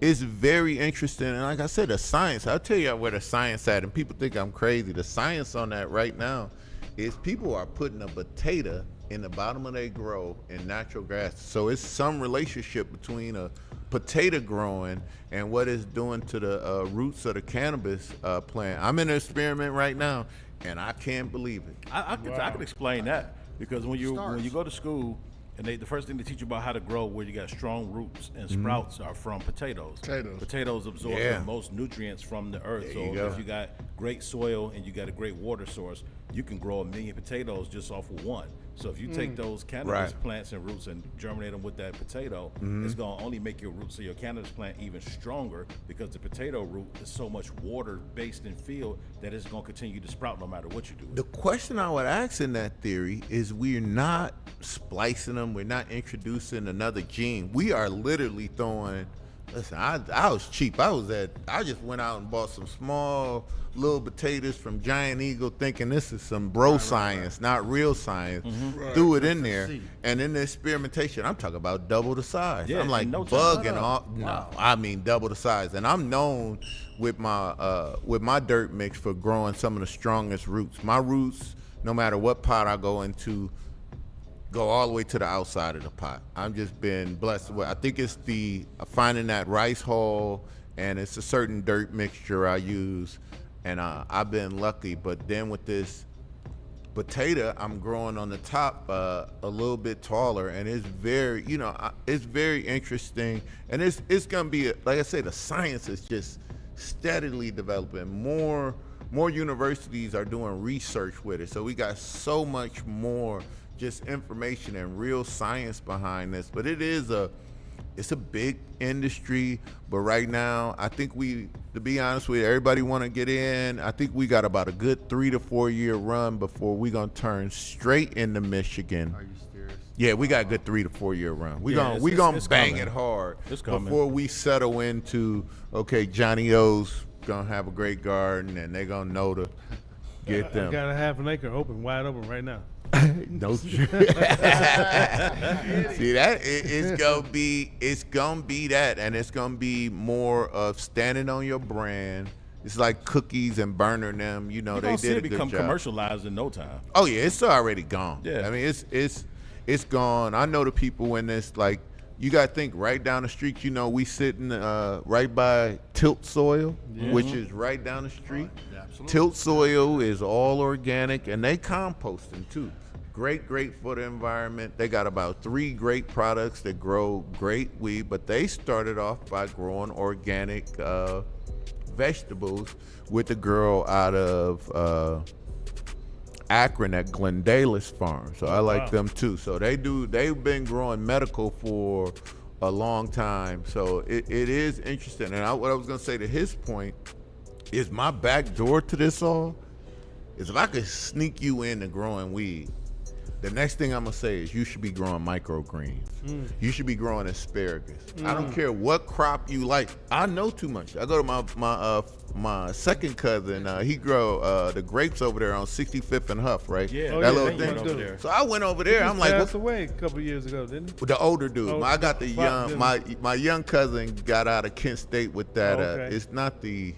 is very interesting, and like I said, the science. I'll tell you where the science at, and people think I'm crazy. The science on that right now is people are putting a potato in the bottom of their grow in natural grass. So it's some relationship between a potato growing and what it's doing to the roots of the cannabis plant. I'm in an experiment right now, and I can't believe it. I could explain that because when you go to school and the first thing they teach you about how to grow where you got strong roots and sprouts are from potatoes. Potatoes absorb the most nutrients from the earth. So if you got great soil and you got a great water source, you can grow 1 million potatoes just off of one. So if you take those cannabis plants and roots and germinate them with that potato, it's going to only make your roots of your cannabis plant even stronger because the potato root is so much water-based and filled that it's going to continue to sprout no matter what you do. The question I would ask in that theory is we're not splicing them. We're not introducing another gene. We are literally throwing Listen, I was cheap. I just went out and bought some small little potatoes from Giant Eagle, thinking this is some science, not real science. Threw it in there, and in the experimentation, I'm talking about double the size. Yeah, I'm like bugging off. No, I mean double the size. And I'm known with my dirt mix for growing some of the strongest roots. My roots, no matter what pot I go into, go all the way to the outside of the pot. I've just been blessed with. I think it's the finding that rice hull, and it's a certain dirt mixture I use, and I've been lucky. But then with this potato, I'm growing on the top a little bit taller, and it's very, it's very interesting, and it's gonna be like I say, the science is just steadily developing. More universities are doing research with it, so we got so much more just information and real science behind this. But it's a big industry. But right now, I think to be honest with you, everybody want to get in. I think we got about a good 3 to 4 year run before we gonna turn straight into Michigan. Are you serious? Yeah, we got a good 3 to 4 year run. We gonna bang coming. it hard It's coming. before we settle into, okay, Johnny O's gonna have a great garden, and they gonna know to get I them. got a half an acre wide open right now. No. See that it's gonna be that, and it's gonna be more of standing on your brand. It's like cookies and burning them. They did a good become job. commercialized in no time. Oh yeah, it's already gone. Yeah. I mean it's gone. I know the people in this, like, you got to think right down the street. We sitting right by Tilt Soil, which is right down the street. Tilt Soil is all organic, and they composting too. Great for the environment. They got about 3 great products that grow great weed, but they started off by growing organic vegetables with a girl out of Akron at Glendale's farm. So I like them too. So they've been growing medical for a long time. So it is interesting. And what I was gonna say to his point is, my back door to this all is, if I could sneak you into growing weed, the next thing I'm gonna say is you should be growing microgreens. You should be growing asparagus. I don't care what crop you like. I know too much. I go to my second cousin. He grow the grapes over there on 65th and Huff, right? Yeah, that little thing. over there. So I went over there. I'm like, passed away a couple years ago, didn't he? the older dude. I got the young. Didn't My young cousin got out of Kent State with that. Okay. It's not the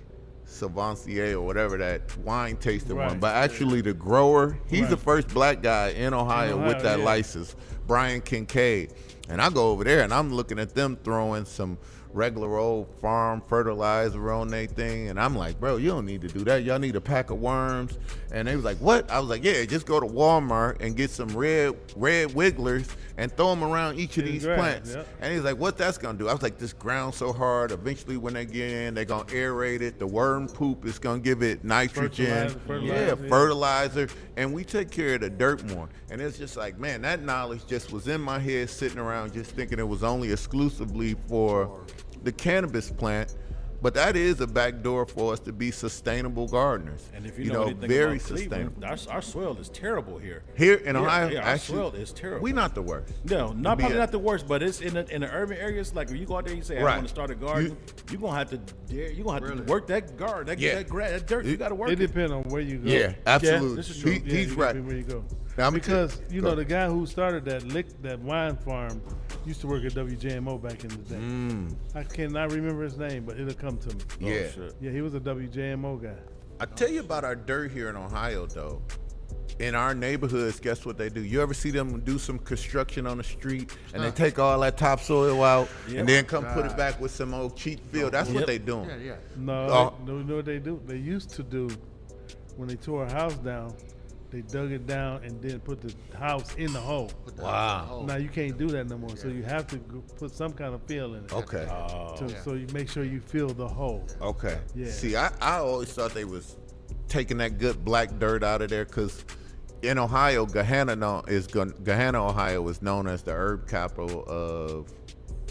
Savancier or whatever, that wine tasting one, Right. but actually the grower. He's the first black guy in Ohio with that license, Brian Kincaid. And I go over there and I'm looking at them throwing some regular old farm fertilizer on their thing, and I'm like, bro, you don't need to do that. Y'all need a pack of worms. And they was like, what? I was like, yeah, just go to Walmart and get some red wigglers and throw them around each of these plants. Yep. And he's like, what that's gonna do? I was like, this ground so hard, eventually when they get in, they're gonna aerate it. The worm poop is gonna give it nitrogen. Fertilizer. And we take care of the dirt more. And it's just like, man, that knowledge just was in my head, sitting around just thinking it was only exclusively for the cannabis plant. But that is a backdoor for us to be sustainable gardeners. And if you know anything very about Cleveland, sustainable. our soil is terrible here. Here in Ohio, our actually, soil is terrible. we not the worst. No, probably not the worst, but it's in the urban areas. Like when you go out there, and you say, "I want to start a garden." You're gonna have to work that garden, that dirt. You got to work It depends on where you go. Yeah, absolutely. this is true. He's right. Where you go. Now, Because the guy who started that wine farm used to work at WJMO back in the day. I cannot remember his name, but it'll come to me. Yeah. Yeah, he was a WJMO guy. I tell you about our dirt here in Ohio, though. In our neighborhoods, guess what they do? You ever see them do some construction on the street and they take all that topsoil out and then come put it back with some old cheap fill? That's what they doing. No, you know what they do? They used to do, when they tore a house down, they dug it down and then put the house in the hole. Wow. Now you can't do that no more, so you have to put some kind of fill in it. Okay. So you make sure you fill the hole. Okay. Yeah. See, I always thought they was taking that good black dirt out of there, because in Ohio, Gahanna, Ohio is known as the herb capital of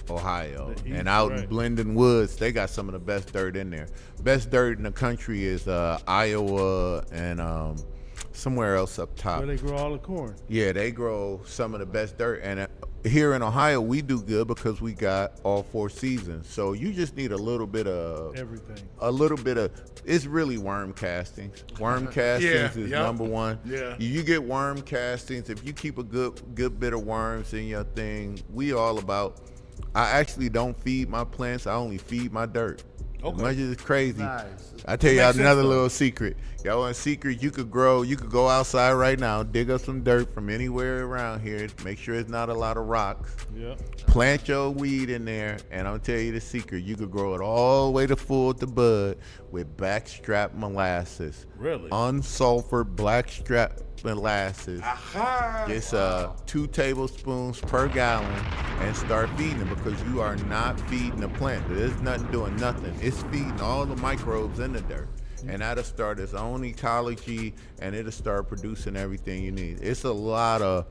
Ohio. And out in Blendon Woods, they got some of the best dirt in there. Best dirt in the country is Iowa and somewhere else up top. Where they grow all the corn. Yeah, they grow some of the best dirt. And here in Ohio, we do good because we got all 4 seasons. So you just need a little bit of everything. A little bit of, it's really worm castings. Worm castings is number one. Yeah. You get worm castings. If you keep a good bit of worms in your thing, we all about. I actually don't feed my plants. I only feed my dirt. Okay. As much as it's crazy. Nice. I tell y'all another though. little secret. Y'all want a secret? You could go outside right now, dig up some dirt from anywhere around here. Make sure it's not a lot of rocks. Yeah. Plant your weed in there, and I'll tell you the secret. You could grow it all the way to full to bud with backstrap molasses. Really? Unsulfured blackstrap molasses. Just 2 tablespoons per gallon, and start feeding them, because you are not feeding the plant. There's nothing doing nothing. It's feeding all the microbes in the dirt. And that'll start its own ecology, and it'll start producing everything you need. It's a lot of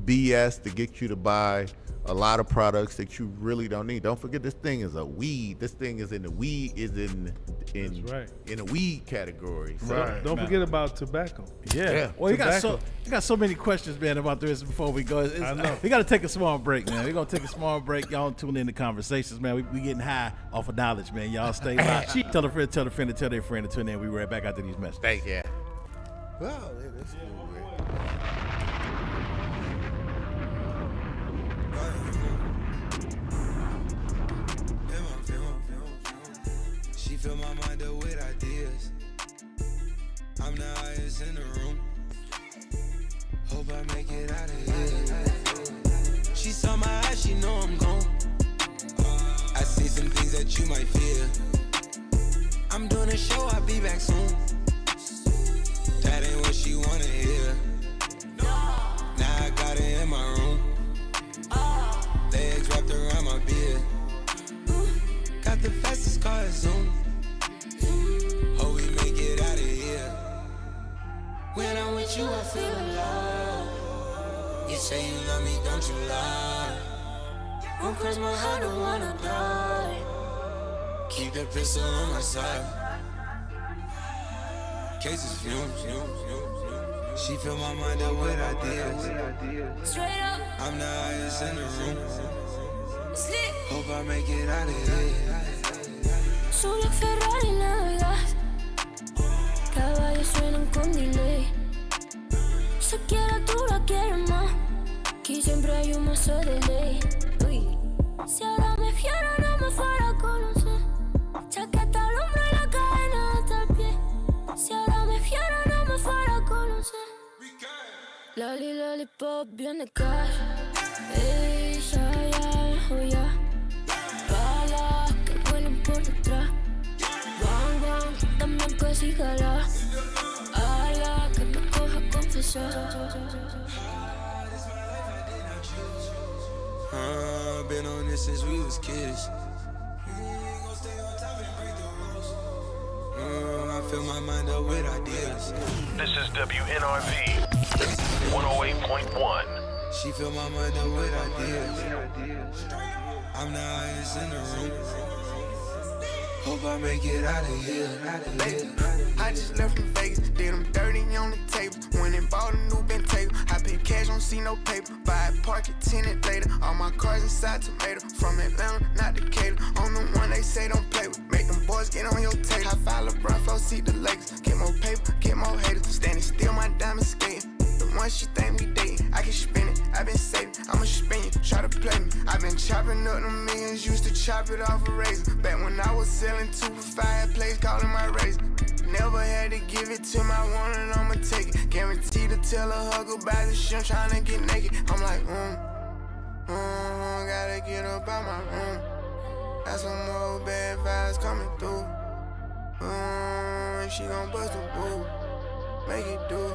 BS to get you to buy a lot of products that you really don't need. Don't forget, this thing is a weed. This thing is in the weed, in the weed category. So Don't forget about tobacco. Yeah. Well, you got so many questions, man, about this before we go. I know. We got to take a small break, man. We're going to take a small break. Y'all tune in to Conversations, man. We getting high off of knowledge, man. Y'all stay live. Tell a friend, tell a friend, and tell their friend to tune in. We right back after these messages. Thank you. Wow, that's cool. She fill my mind up with ideas. I'm the highest in the room. Hope I make it out of here. She saw my eyes, she know I'm gone. I see some things that you might fear. I'm doing a show, I'll be back soon. That ain't what she wanna hear. Now I got it in my room. Legs wrapped around my beard. Got the fastest car at Zoom. Hope we make it out of here. When I'm with you, I feel alive. You say you love me, don't you lie. Won't cross my heart, don't wanna die. Keep that pistol on my side. Cases fumes. She fill my mind up with ideas. Straight up. I'm the highest in the room. Slick. Hope I make it out of here. Solo Ferrari navegas. Caballos suenan con delay. Se quiere tú la quieres más. Aquí siempre hay un mazo de ley. Uy. Si ahora me fiera no me fuera a conocer. Chaqueta al hombro y la cadena hasta el pie. Si ahora me fiera no me fuera a conocer. Loli, lollipop, bien de cash. Ey, ya. Balas que vuelan por detrás. Bang, bang, también que si jala. Ala, que me coja a confesar. Been on this since we was kids. I fill my mind up with ideas. This is WNRV 108.1. She fill my mind up with ideas. I'm the highest in the room. Hope I make it out of here. I just left from Vegas, did them dirty on the table. Went and bought a new Bentayga. I paid cash, don't see no paper. Buy it, park it, tenant later. All my cars inside tomato. From Atlanta, not Decatur. On the one they say don't play with. Make them boys get on your tape. High five LeBron, flow, see the Lakers. Get more paper, get more haters. Standing still, my diamonds skating. The one she think we dating, I can spin it. I been saving, I'ma spin you. Try to play me. I been chopping up the millions, used to chop it off a razor. Back when I was selling 2 for 5, place calling my razor. Never had to give it to my one and I'ma take it. Guaranteed to tell her hug about the shit, I'm tryna get naked. I'm like, gotta get up out my room. Got some old bad vibes coming through. She gon' bust a boo, make it do.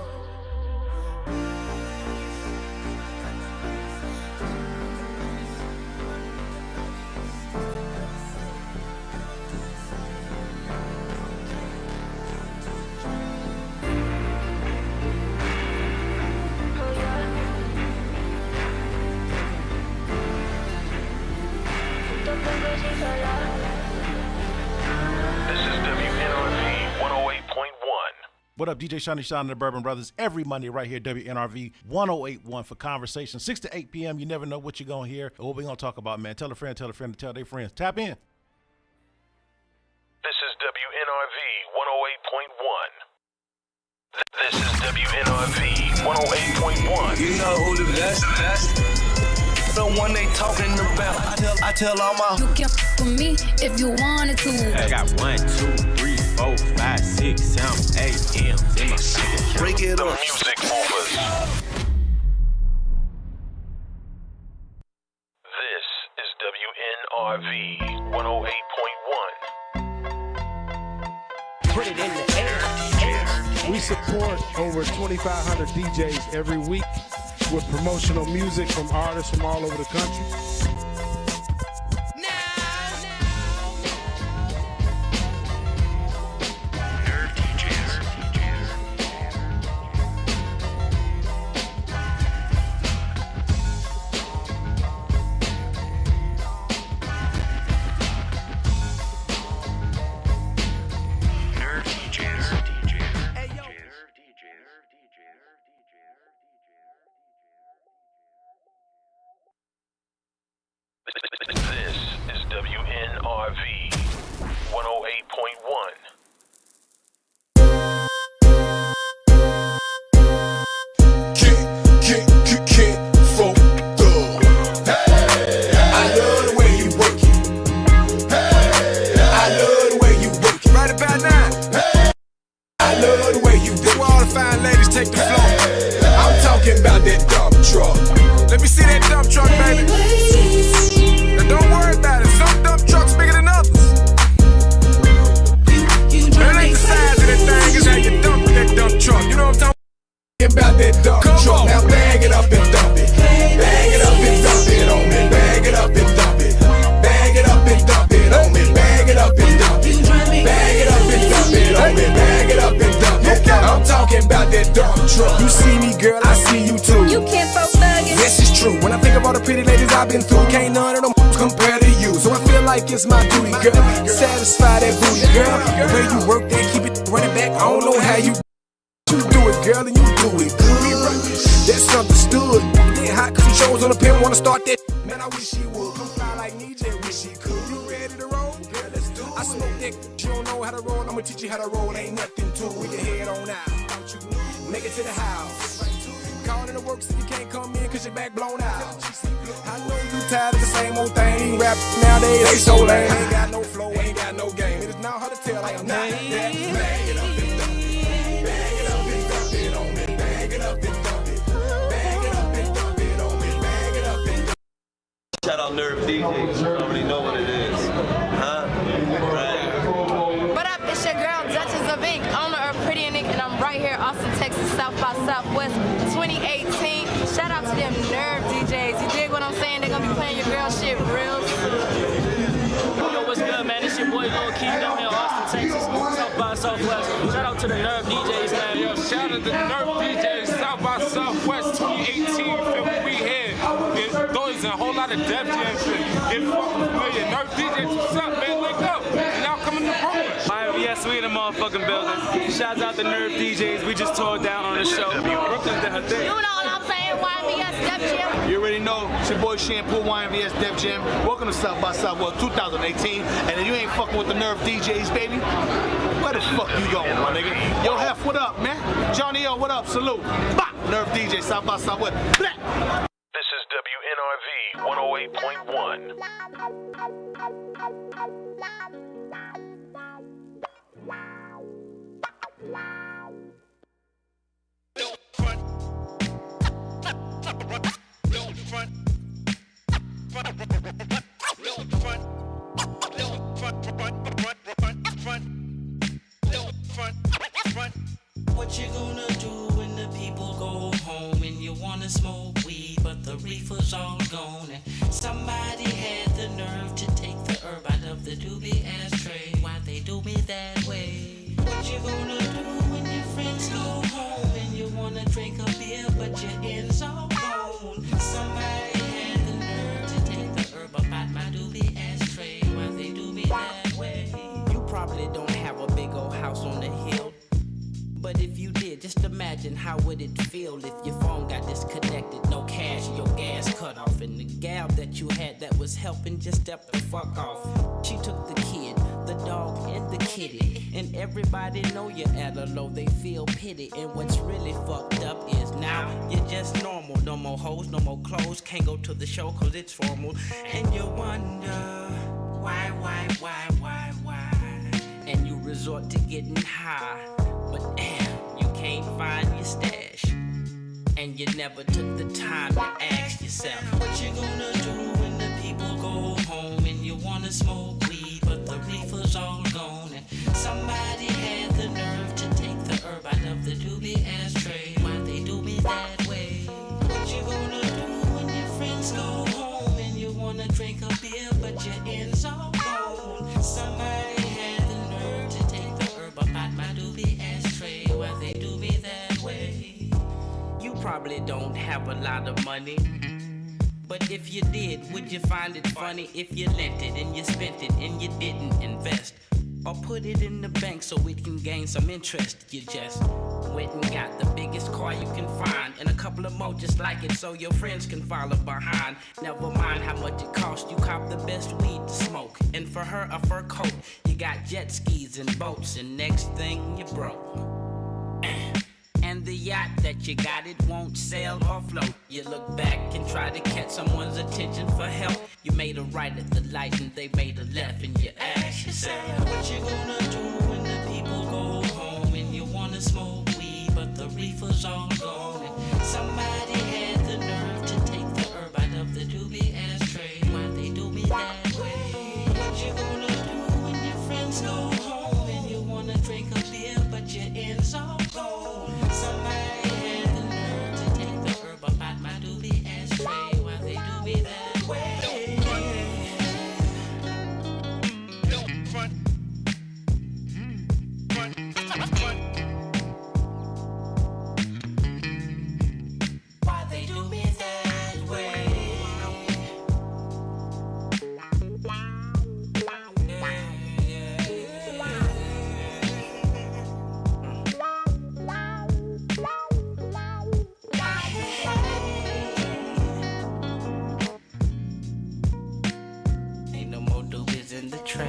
This is WNRV 108.1. What up, DJ Shonny, Shon and the Bourbon Brothers, every Monday right here, WNRV 1081 for conversation. 6 to 8 p.m. You never know what you're going to hear or what we're going to talk about, man. Tell a friend to tell their friends. Tap in. This is WNRV 108.1. This is WNRV 108.1. You know who the best? The one they talking about. I tell all my. You can f with me if you wanted to. I got 1, 2, 3, 4, 5, 6, 7, 8 M's in my pocket. Break it up. Music movers. This is WNRV 108.1. Put it in the air. We support over 2,500 DJs every week with promotional music from artists from all over the country. This is WNRV 108.1. Can't fuck up. I love the way you work it. I love the way you work it. Right about now. I love the way you work it. This where all the fine ladies take the floor. I'm talking about that dump truck. Let me see that dump truck, baby. Now don't worry about it. Some dump trucks bigger than others. That ain't the size of that thing, it's how you dump that dump truck. You know what I'm talking about that dump truck. Now bag it up and dump it. Bag it up and dump it on me. Bag it up and dump it. Bag it up and dump it on me. Bag it up and dump it. Bag it up and dump it on me. Bag it up and dump it. I'm talking about that dump truck. You see me, girl, I see you too. You can't fuck thuggin'. Yes, it's true. When I think of all the pretty ladies I've been through, can't none of them compare to you. So I feel like it's my duty, girl. Satisfy that booty, girl. The way you work that, keep it running back. I don't know how you do it, girl, and you do it good. That's understood. Get hot cause you chose on the pen, wanna start that. Man, I wish she would. Come fly like me, J, wish she could. You ready to roll? Girl, let's do it. I smoke that, you don't know how to roll. I'ma teach you how to roll, ain't nothing to it. With your head on out. Make it to the house. Call in the work so you can't come in cause your back blown out. I know you tired of the same old thing. Rap nowadays, they so lame. I ain't got no flow, ain't got no game. It is now hard to tell I am not that. Bag it up and dump it. Bag it up and dump it on me. Bag it up and dump it. Bag it up and dump it on me. Bag it up and dump it. Shout out Nerve DJs. You already know what it is. Huh? Right. What up? It's your girl, Duchess of Ink, owner of Pretty and Ink, and I'm right here, Austin, Texas, South by Southwest 2018. Shout out to them Nerve DJs. You dig what I'm saying? They're gonna be playing your girl shit real soon. Yo, what's good, man? It's your boy Lil Key down here in Austin, Texas, South by Southwest. Shout out to the Nerve DJs, man. Yo, shout out to the Nerve DJs, South by Southwest 2018. We here. There's a whole lot of Def Jam shit. Get fucking familiar. Nerve DJs, what's up, man? Link up. Now coming to Brooklyn. YMVS, we in the motherfucking building. Shout out to Nerve DJs. We just tore down on the show. Brooklyn did her thing. You know what I'm saying? YMVS, Def Jam. You already know, it's your boy Shampoo, YMVS, Def Jam. Welcome to South by Southwest 2018. And if you ain't fucking with the Nerve DJs, baby, where the fuck you going, my nigga? Yo, Hef, what up, man? Johnny O, what up? Salute. Bah! Nerve DJ, South by Southwest. Blah! This is WNRV 108.1. What you gonna do when the people go home and you wanna smoke weed but the reefer's all gone and somebody had the nerve to take the herb out of the doobie ashtray? Why they do me that way? What you gonna do when your friends go home and you wanna drink a beer but your ends all gone? Somebody had the nerve to take the herb out my doobie ashtray. Why they do me that way? You probably don't have a big old house on the hill, but if Just imagine how would it feel if your phone got disconnected, no cash, your gas cut off, and the gal that you had that was helping just stepped the fuck off. She took the kid, the dog, and the kitty, and everybody know you're at a low, they feel pity. And what's really fucked up is now you're just normal. No more hoes, no more clothes, can't go to the show cause it's formal. And you wonder why? And you resort to getting high, but damn, you can't find your stash. And you never took the time to ask yourself, what you gonna do when the people go home and you wanna smoke weed, but the reefer's all gone. And somebody had the nerve to take the herb out of the doobie ashtray. Why they do me that way? What you gonna do when your friends go home and you wanna drink a beer, but your ends all gone? Somebody had the nerve to take the herb out my doobie ashtray. Why they do me that way? You probably don't have a lot of money, but if you did, would you find it funny if you lent it and you spent it and you didn't invest? Or put it in the bank so it can gain some interest? You just went and got the biggest car you can find and a couple of more just like it so your friends can follow behind. Never mind how much it cost, you cop the best weed to smoke, and for her a fur coat. You got jet skis and boats, and next thing you broke. And the yacht that you got, it won't sail or float. You look back and try to catch someone's attention for help. You made a right at the light and they made a left, and you ask yourself, what you gonna do when the people go home and you wanna smoke weed, but the reefer's all gone? And somebody had the nerve to take the herb out of the doobie ashtray. Why they do me that way? What you gonna do when your friends go home and you wanna drink a beer, but your ends all gone? Somebody had the nerve to take the herb up out my doobie ashtray. Why they do me that way? Why they do me that way? Ain't no more doobies in the tray.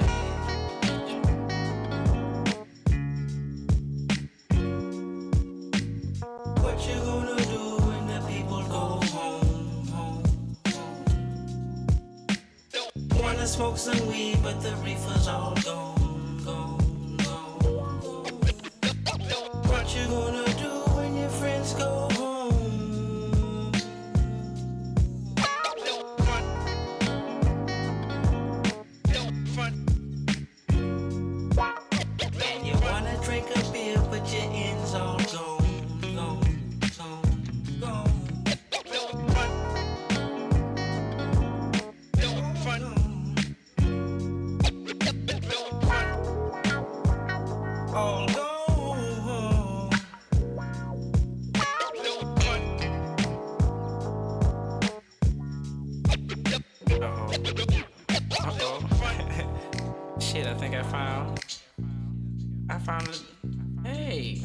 What you gonna do when the people go home? Wanna smoke some weed, but the reefer's all gone. What you gonna do when your friends go home? And you wanna drink a beer, but your ends all gone. All gone. Shit, I think I found it. Hey,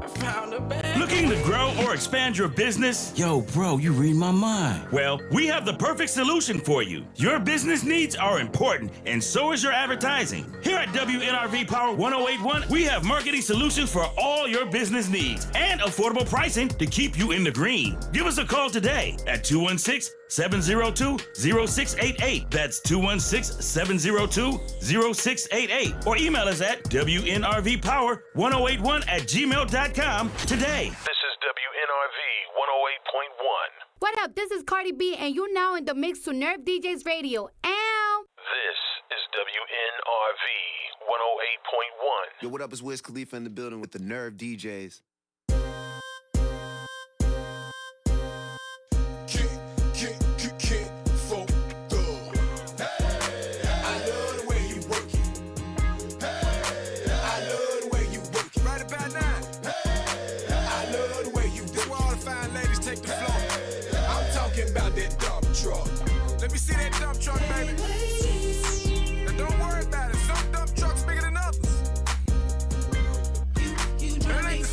I found a bag. Looking to grow or expand your business? Yo, bro, you read my mind. Well, we have the perfect solution for you. Your business needs are important, and so is your advertising. Here at WNRV Power 1081, we have marketing solutions for all your business needs and affordable pricing to keep you in the green. Give us a call today at 216-702-0688. That's 216-702-0688. Or email us at WNRVPower1081@gmail.com today. This is WNRV 108.1. What up? This is Cardi B, and you now in the mix to Nerve DJs Radio. Ow! This is WNRV 108.1. Yo, what up? It's Wiz Khalifa in the building with the Nerve DJs. Let me see that dump truck, baby. Now don't worry about it. Some dump trucks bigger than others. That ain't the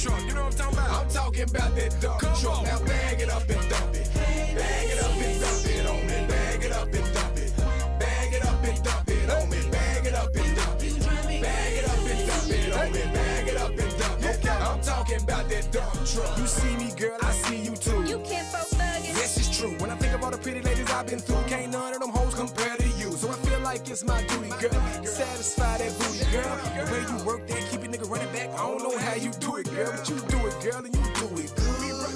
truck. You know what I'm talking about? I'm talking about that dump truck. Now bag it up and dump it. Bag it up and dump it on me. Bag it up and dump it. Bag it up and dump it on me. Bag it up and dump it. Bag it up and dump it on me. Bag it up and dump it. I'm talking about that dump truck. You see me, girl, I see you too. You can't fuck thuggin'. Yes, it's true. When I think of all the pretty ladies I've been through, can't none of them hoes compare to you. So I feel like it's my duty, girl. Satisfy that booty, girl. The way you work that, keep your nigga running back. I don't know how you do it, girl, but you do it, girl, and you do it good.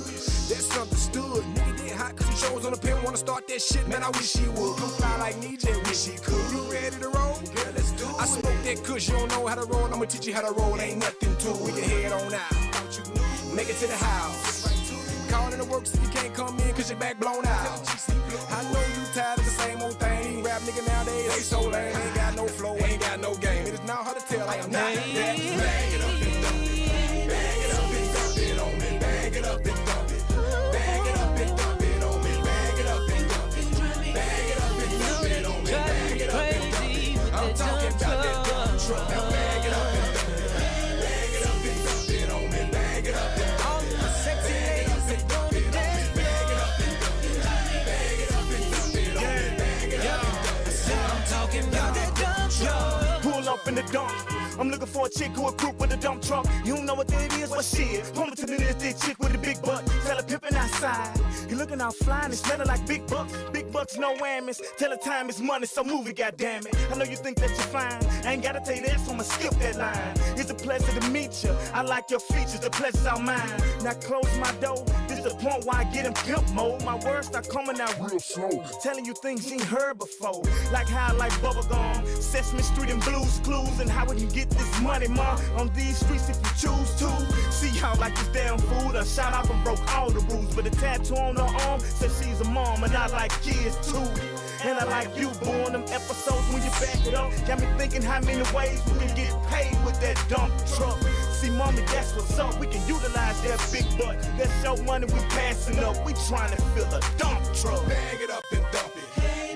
That's understood. Nigga get hot cause you shows on the pen. Wanna start that shit, man, I wish he would. Come fly like me, just wish he could. You ready to roll? Girl, let's do it. I smoke that kush, you don't know how to roll. I'ma teach you how to roll, ain't nothing to it. We can head on out. Make it to the house. Call in the works if you can't come in cause your back blown out. I know you tired of the same old thing. Rap nigga nowadays, they so lame. Ain't got no flow, ain't got no game. It is now hard to tell I am not that. Bag it up and dump it. Bag it up and dump it on me. Bag it up and dump it. Bag it up and dump it on me. Bag it up and dump it. Bag it up and dump it on me. Bag it up and dump it. I'm talking about that dump truck. Now bag it up and dump it. Bag it up and dump it on me. Bag it up and dump it. All the sexy ladies that gonna dance. Bag it up and dump it. Bag it up and dump it on me. Bag it up and dump it. I'm talking about that dump truck. Pull up in the dump. I'm looking for a chick who a group with a dump truck. You don't know what that is, but shit. Pull up to the nearest thick chick with a big butt. Tell her pimpin' outside. You looking out flying and smelling like big bucks. Big bucks, no whammies. Tell her time is money, so move it, goddammit. I know you think that you're fine. I ain't gotta tell you that, so I'ma skip that line. It's a pleasure to meet you. I like your features, the pleasure's all mine. Now close my door. This is the point where I get in pimp mode. My words start coming out real slow. Telling you things you ain't heard before. Like how I like bubblegum, Sesame Street and Blue's Clues, and how we can get this money, ma, on these streets if you choose to. See how like this damn fool, I shot off and broke all the rules. But the tattoo on her arm says she's a mom, and I like kids too. And I like you, born them episodes when you back it up. Got me thinking how many ways we can get paid with that dump truck. See, mommy, that's what's up. We can utilize that big butt. That's your money we passing up. We trying to fill a dump truck. Bag it up and dump it.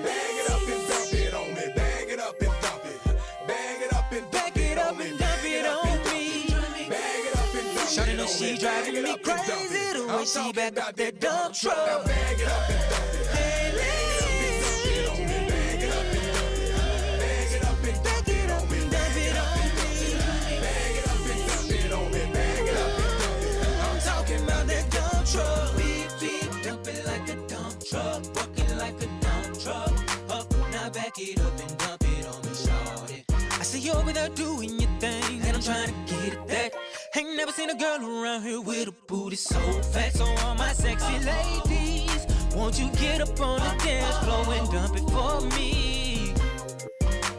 Bag it up and dump it on me. Bag it up and dump it. Bag it up and dump it on me. Bag it up and dump it. Bag it up and dump it. Shawty know she driving me crazy the way she back up that dump truck. Bag it up and dump it. Bag it up and dump it on me. Bag it up and dump it. Bag it up and dump it on me. Bag it up and dump it. Bag it up and dump it on me. Bag it up and dump it. I'm talking about that dump truck. Beep, beep, dump it like a dump truck. Walking like a dump truck. Up, now back it up and dump it on me, shawty. I see you over there doing your thing, and I'm trying to get at that. Ain't never seen a girl around here with a booty so fat. So all my sexy ladies, won't you get up on the dance floor and dump it for me?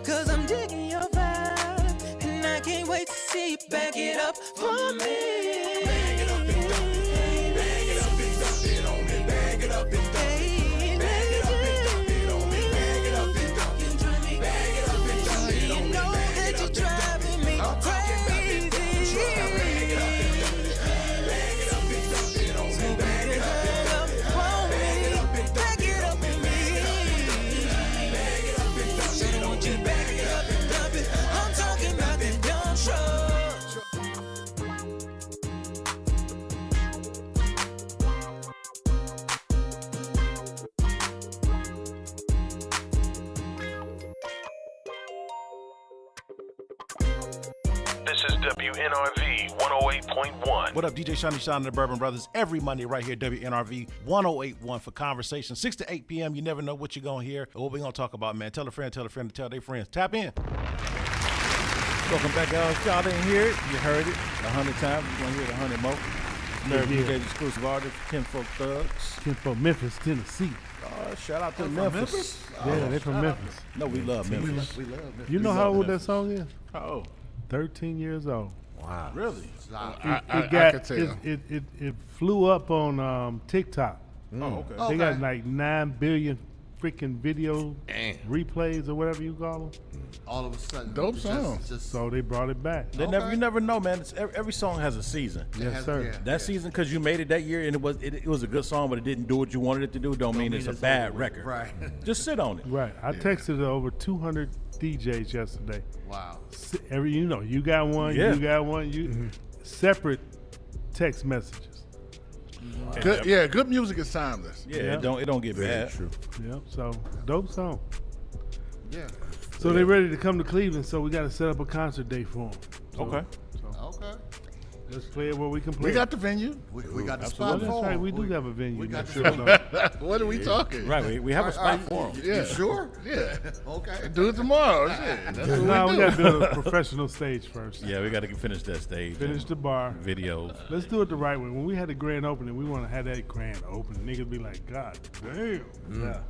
Cause I'm digging your vibe, and I can't wait to see you back it up for me. Bag it up and dump it. Bag it up and dump it on me. Bag it up and dump it. Bag it up and dump it on me. Bag it up and dump it. Bag it up and dump it on me. You know that you're driving me crazy. Bag it up and dump it. Bag it up and dump it on me. Bag it up and dump it. Bag it up and dump it on me. Bag it up and dump it on me. Back it up and dump it. I'm talking about that dump truck. This is WNRV 108.1. What up, DJ Shonny, Shon and the Bourbon Brothers? Every Monday right here, WNRV 108.1 for conversation. 6 to 8 p.m. You never know what you're going to hear or what we're going to talk about, man. Tell a friend to tell their friends. Tap in. Welcome back, y'all. If y'all didn't hear it, you heard it 100 times. You're going to hear it 100 more. Nerve DJ's exclusive artist, Kinfolk Thugs. Kinfolk, Memphis, Tennessee. Shout out to Memphis. Yeah, they're from Memphis. No, we love Memphis. We love Memphis. You know how old that song is? How old? 13 years old. Wow. Really? I can tell. It flew up on TikTok. Oh, okay. They got like 9 billion freaking video replays or whatever you call them. All of a sudden, dope song. So they brought it back. You never know, man. Every song has a season. Yes, sir. That season, because you made it that year and it was a good song, but it didn't do what you wanted it to do, don't mean it's a bad record. Right. Just sit on it. Right. I texted over 200 DJs yesterday. Wow. You got one, Yeah. you got one, separate text messages. Good, good music is timeless. Yeah, it don't get bad. True. Yep. So dope song. Yeah. So they ready to come to Cleveland. So we got to set up a concert date for them. Okay. Okay. Let's play it where we can play. We got the venue. We got the spot That's for right. them. We do have a venue. We got Sure. What are we talking? Right, we have a spot for them. Yeah. You sure? Yeah. Okay. Do it tomorrow. Shit. That's what No, we we do. got to build a professional stage first. Yeah, we got to finish that stage. Finish the bar. Videos. Let's do it the right way. When we had the grand opening, we want to have that grand opening. Niggas be like, God damn. Yeah.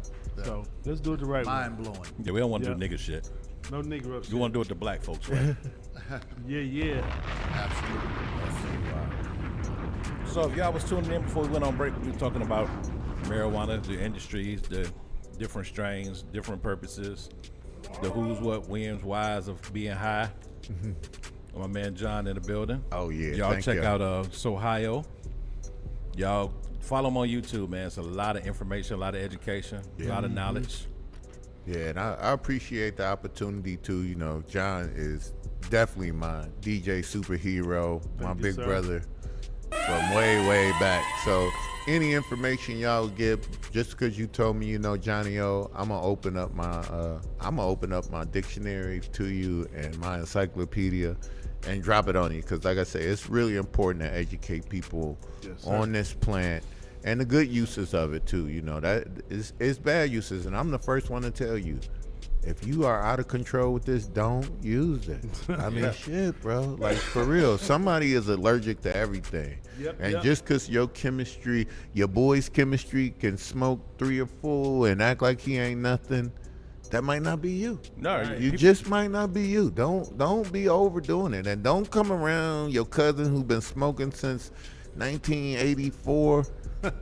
So let's do it the right way. Mind blowing. Yeah, we don't want to do nigga shit. No nigga up shit. You want to do it the black folks way. Yeah. Absolutely. So if y'all was tuning in before we went on break, we were talking about marijuana, the industries, the different strains, different purposes, the who's, what, when's, whys of being high. My man John in the building. Oh yeah. Y'all thank check you. out Sohio. Y'all follow him on YouTube, man. It's a lot of information, a lot of education, a lot of knowledge. Yeah, and I appreciate the opportunity to, you know, John is definitely my DJ superhero, my Thank you, big sir. brother from way back. So any information y'all give, just because you told me you know Johnny O, I'm gonna open up my dictionary to you and my encyclopedia and drop it on you, because like I say, it's really important to educate people on this plant and the good uses of it too. You know, that is bad uses, and I'm the first one to tell you, if you are out of control with this, don't use it. I mean, shit, bro. Like, for real. Somebody is allergic to everything. And just because your boy's chemistry can smoke 3 or 4 and act like he ain't nothing, that might not be you. No, you just might not be you. Don't be overdoing it. And don't come around your cousin who been smoking since 1984.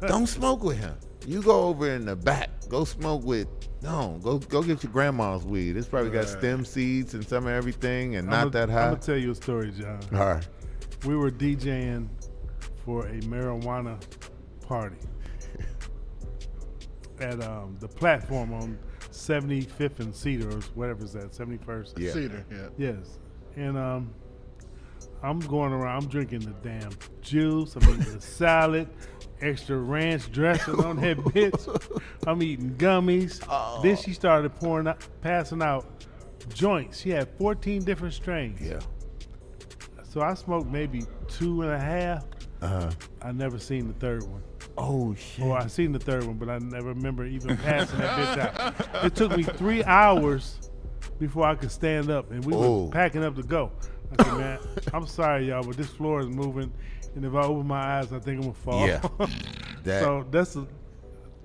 Don't smoke with him. You go over in the back. Go smoke with. No, go get your grandma's weed. It's probably got stem seeds and some of everything, and not that high. I'm gonna tell you a story, John. All right. We were DJing for a marijuana party at the platform on 75th and Cedar, or whatever it's at, 71st. Yeah. Cedar, yeah. Yes. And I'm going around, I'm drinking the damn juice, I'm eating the salad, extra ranch dressing on that bitch. I'm eating gummies. Then she started passing out joints. She had 14 different strains. Yeah. So I smoked maybe 2.5. I never seen the third one. Oh shit. Or I seen the third one, but I never remember even passing that bitch out. It took me 3 hours before I could stand up, and we were packing up to go. I said, man, I'm sorry, y'all, but this floor is moving, and if I open my eyes, I think I'm gonna fall. Yeah. So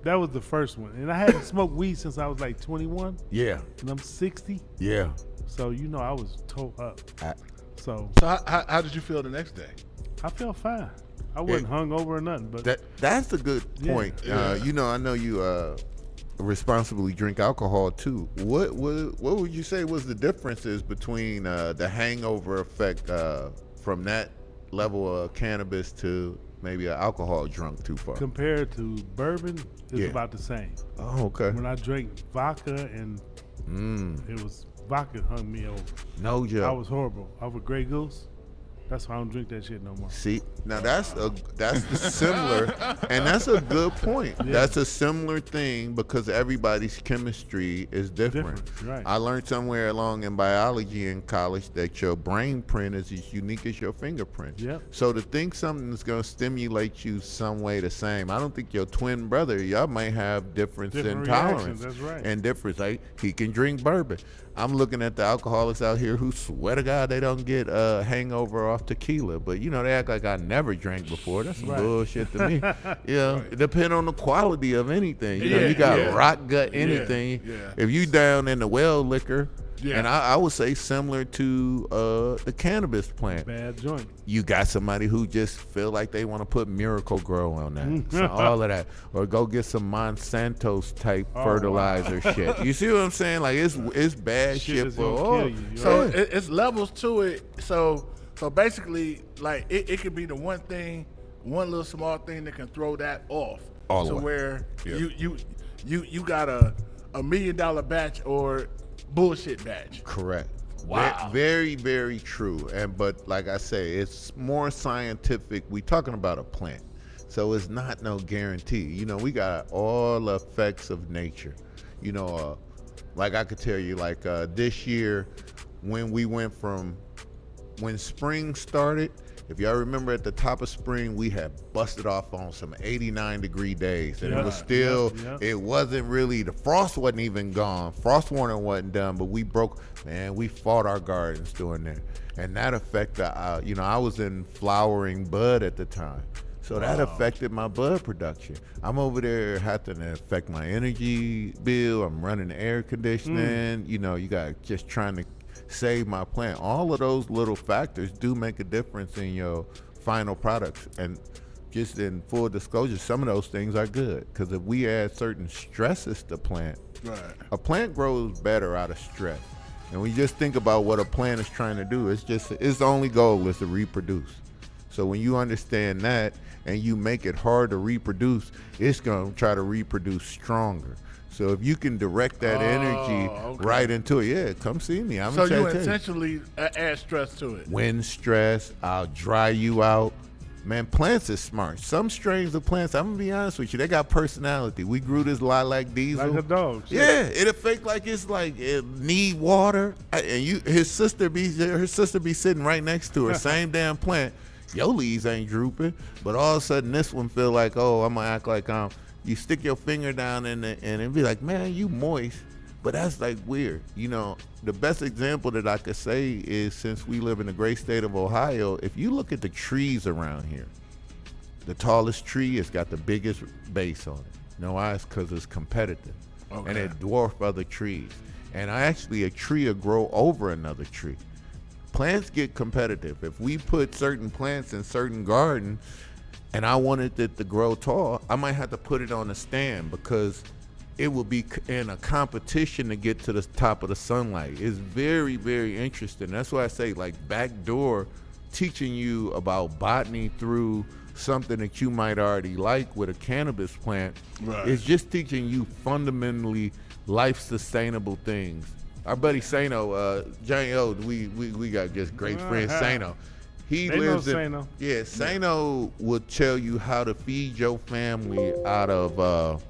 that was the first one, and I hadn't smoked weed since I was like 21. Yeah. And I'm 60. Yeah. So you know I was toe up. So how did you feel the next day? I felt fine. I wasn't hungover or nothing, but that's a good point. You know, I know you responsibly drink alcohol too. What would you say was the differences between the hangover effect from that level of cannabis to maybe an alcohol drunk too far? compared to bourbon, it's about the same. Oh, okay. When I drank vodka and it was vodka hung me over. No joke. I was horrible. I was a Grey Goose. That's why I don't drink that shit no more. See, now that's the similar, and that's a good point. Yeah. That's a similar thing because everybody's chemistry is different. Right. I learned somewhere along in biology in college that your brain print is as unique as your fingerprint. Yep. So to think something's going to stimulate you some way the same, I don't think your twin brother, y'all might have difference in Different tolerance. reactions, that's right. And difference. Like, he can drink bourbon. I'm looking at the alcoholics out here who swear to God they don't get a hangover off tequila, but you know they act like I never drank before. That's some bullshit to me. It depends on the quality of anything. You know, you got rock gut anything. If you down in the well liquor, and I would say similar to the cannabis plant. Bad joint. You got somebody who just feel like they want to put Miracle Grow on that, so all of that, or go get some Monsanto's type fertilizer shit. You see what I'm saying? Like it's bad shit for So it's levels to it. So basically, like it could be the one little small thing that can throw that off. All the to way. where Yeah. you got a $1 million batch or bullshit batch. Correct. Wow. Very, very true. But like I say, it's more scientific. We talking about a plant. So it's not no guarantee. You know, we got all effects of nature. You know, like I could tell you, like this year, when we went from when spring started, if y'all remember at the top of spring, we had busted off on some 89-degree days. And it was still, it wasn't really, the frost wasn't even gone. Frost warning wasn't done, but we fought our gardens doing that. And that affected, you know, I was in flowering bud at the time. So that affected my bud production. I'm over there having to affect my energy bill. I'm running air conditioning. You know, you got just trying to save my plant. All of those little factors do make a difference in your final products. And just in full disclosure, some of those things are good because if we add certain stresses to plant, a plant grows better out of stress. And when you just think about what a plant is trying to do, its only goal is to reproduce. So when you understand that and you make it hard to reproduce, it's going to try to reproduce stronger. So if you can direct that energy right into it, yeah, come see me. I'm so you essentially add stress to it. Wind stress, I'll dry you out. Man, plants is smart. Some strains of plants, I'm going to be honest with you, they got personality. We grew this lilac diesel. Like a dog. Yeah, it affect like it's like it need water. And her sister be sitting right next to her, same damn plant. Your leaves ain't drooping, but all of a sudden this one feel like, I'm going to act like you stick your finger down in it and it'd be like, man, you moist. But that's like weird. You know, the best example that I could say is since we live in the great state of Ohio, if you look at the trees around here, the tallest tree has got the biggest base on it. You know why? It's because it's competitive. And it dwarfs other trees. And actually a tree will grow over another tree. Plants get competitive. If we put certain plants in certain gardens and I wanted it to grow tall, I might have to put it on a stand because it will be in a competition to get to the top of the sunlight. It's very, very interesting. That's why I say like backdoor teaching you about botany through something that you might already like with a cannabis plant. It's just teaching you fundamentally life sustainable things. Our buddy Sano, Johnny O, we got just great friends, Sano. He lives in Sano. Yeah, Sano will tell you how to feed your family out of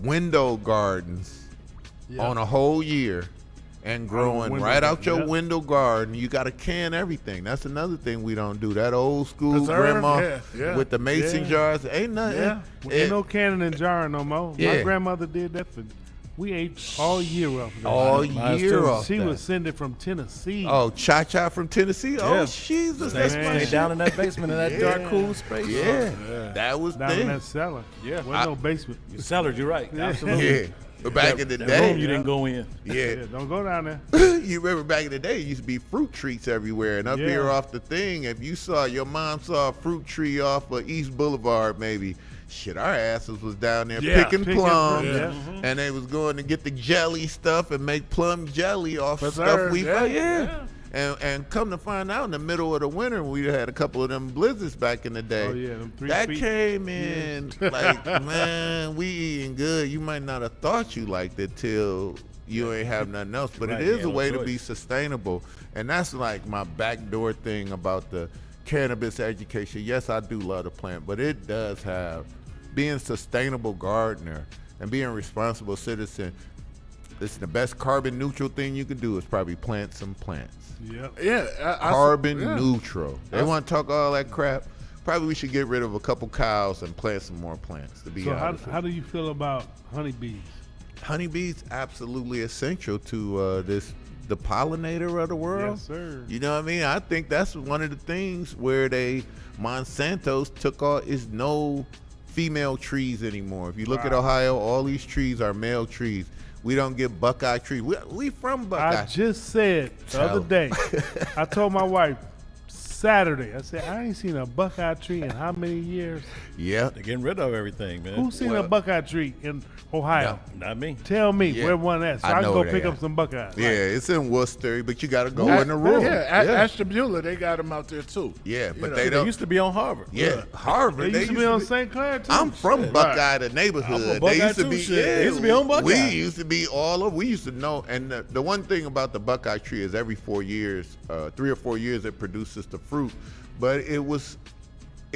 window gardens on a whole year and growing right out your window garden. You got to can everything. That's another thing we don't do. That old school grandma with the mason jars. Ain't nothing. Ain't no canning and jarring no more. My grandmother did that for. We ate all year off of that. All year off. She would send it from Tennessee. Oh, Cha-Cha from Tennessee? Oh, Jesus. Stay down in that basement in that dark, cool space. Yeah. That was down in that cellar. Yeah. Wasn't no basement. Cellar, you're right. Absolutely. Yeah. But back in the day. Room you didn't go in. Yeah. Don't go down there. You remember back in the day, it used to be fruit trees everywhere. And up here off the thing, if your mom saw a fruit tree off of East Boulevard maybe, shit, our asses was down there picking plums, and they was going to get the jelly stuff and make plum jelly off stuff we found. And come to find out, in the middle of the winter, we had a couple of them blizzards back in the day. Oh, yeah, them 3 that feet. came in like, man, we eating good. You might not have thought you liked it till you ain't have nothing else, but it is a way to be sustainable. And that's like my backdoor thing about the cannabis education. Yes, I do love the plant, but it does have being sustainable gardener and being a responsible citizen. Listen, the best carbon neutral thing you can do is probably plant some plants. Carbon neutral. They want to talk all that crap. Probably we should get rid of a couple cows and plant some more plants, to be honest. How do you feel about honeybees? Honeybees absolutely essential to the pollinator of the world. Yes, sir. You know what I mean? I think that's one of the things where Monsanto's took all is no female trees anymore. If you look at Ohio, all these trees are male trees. We don't get Buckeye trees. We from Buckeye. I just said the other day, I told my wife, Saturday. I said, I ain't seen a Buckeye tree in how many years? Yeah. They're getting rid of everything, man. Who's seen a Buckeye tree in Ohio? Not me. Tell me where one at so I can go pick up some Buckeyes. Yeah, it's in Worcester, but you got to go in the room. Ashtabula, they got them out there too. Yeah, but You they know, don't. They used to be on Harvard. Yeah, Harvard. They used to be on St. Clair too. I'm from Buckeye, the neighborhood. I'm from Buckeye They used to too, be. shit. Yeah, They used to be on Buckeye. We used to be all over. We used to know. And the one thing about the Buckeye tree is every 4 years, 3 or 4 years, it produces the fruit. But it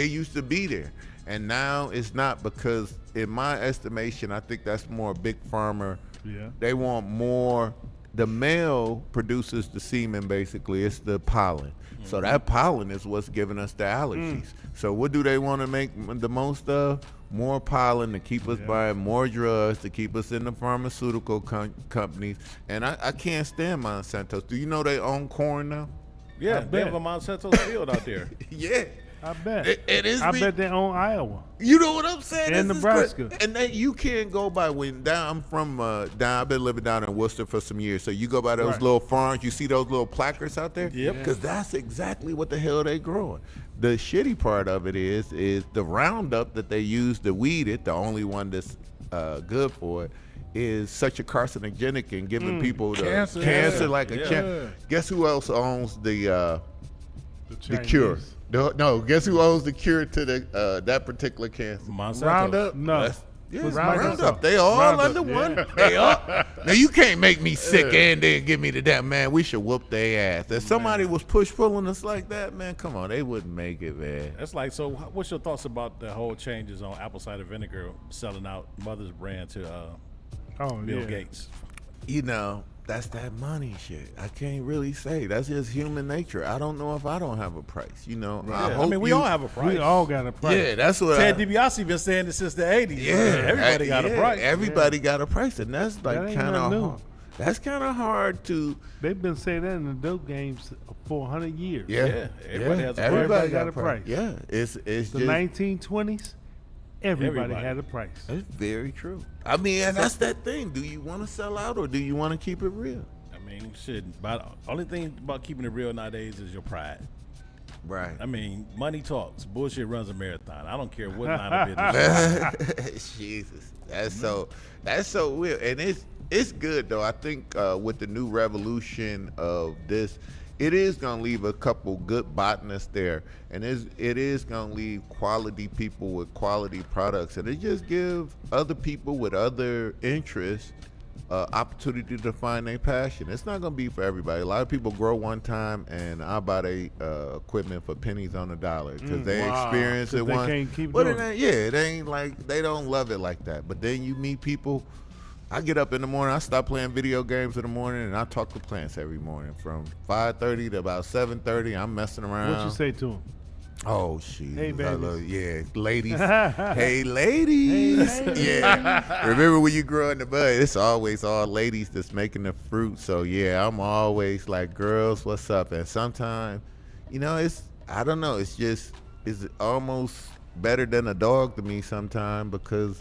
used to be there, and now it's not, because in my estimation, I think that's more big farmer. Yeah. They want more. The male produces the semen, basically. It's the pollen. So that pollen is what's giving us the allergies. So what do they want to make the most of? More pollen to keep us buying more drugs, to keep us in the pharmaceutical companies. And I can't stand Monsanto. Do you know they own corn now? Yeah, they have a Monsanto field out there. Yeah. I bet. It is. I bet they own Iowa. You know what I'm saying? And This is Nebraska. great. And you can't go by I'm from I've been living down in Worcester for some years. So you go by those little farms, you see those little placards out there? Yep. Because that's exactly what the hell they growing. The shitty part of it is the Roundup that they use to weed it, the only one that's good for it, is such a carcinogenic and giving people the cancer like a chance. Guess who else owns the cure? No, guess who owns the cure to that particular cancer? Monsanto. Roundup? No. Roundup. They all under one. They all. Now you can't make me sick and then give me the damn, man. We should whoop their ass. If somebody was push pulling us like that, man, come on, they wouldn't make it, man. That's like, so what's your thoughts about the whole changes on apple cider vinegar selling out Mother's brand to Bill Gates? You know, that's that money shit. I can't really say. That's just human nature. I don't know if I don't have a price. You know, I mean, we all have a price. We all got a price. Yeah, that's what Ted DiBiase been saying this since the 80s. Yeah, everybody got a price. Everybody got a price, and that's like That ain't kind nothing of new. hard. That's kind of hard to. They've been saying that in the dope games for 100 years. Yeah, everybody has a price. everybody got a price. Yeah, it's The just 1920s, everybody had a price. It's very true. I mean, and that's that thing. Do you want to sell out or do you want to keep it real? I mean, shit. But only thing about keeping it real nowadays is your pride. Right. I mean, money talks. Bullshit runs a marathon. I don't care what line of business. Jesus, that's so weird, and it's good though. I think with the new revolution of this, it is gonna leave a couple good botanists there, and it is gonna leave quality people with quality products, and it just give other people with other interests opportunity to find their passion. It's not gonna be for everybody. A lot of people grow one time, and I buy their equipment for pennies on the dollar because they experience it once. Can't keep But doing it ain't like they don't love it like that. But then you meet people. I get up in the morning. I stop playing video games in the morning, and I talk to plants every morning from 5:30 to about 7:30. I'm messing around. What you say to them? Oh shit! Hey, babies. Yeah, ladies. Hey, ladies. Yeah. Remember when you grow in the bud? It's always all ladies that's making the fruit. So yeah, I'm always like, girls, what's up? And sometimes, you know, I don't know. It's almost better than a dog to me sometimes because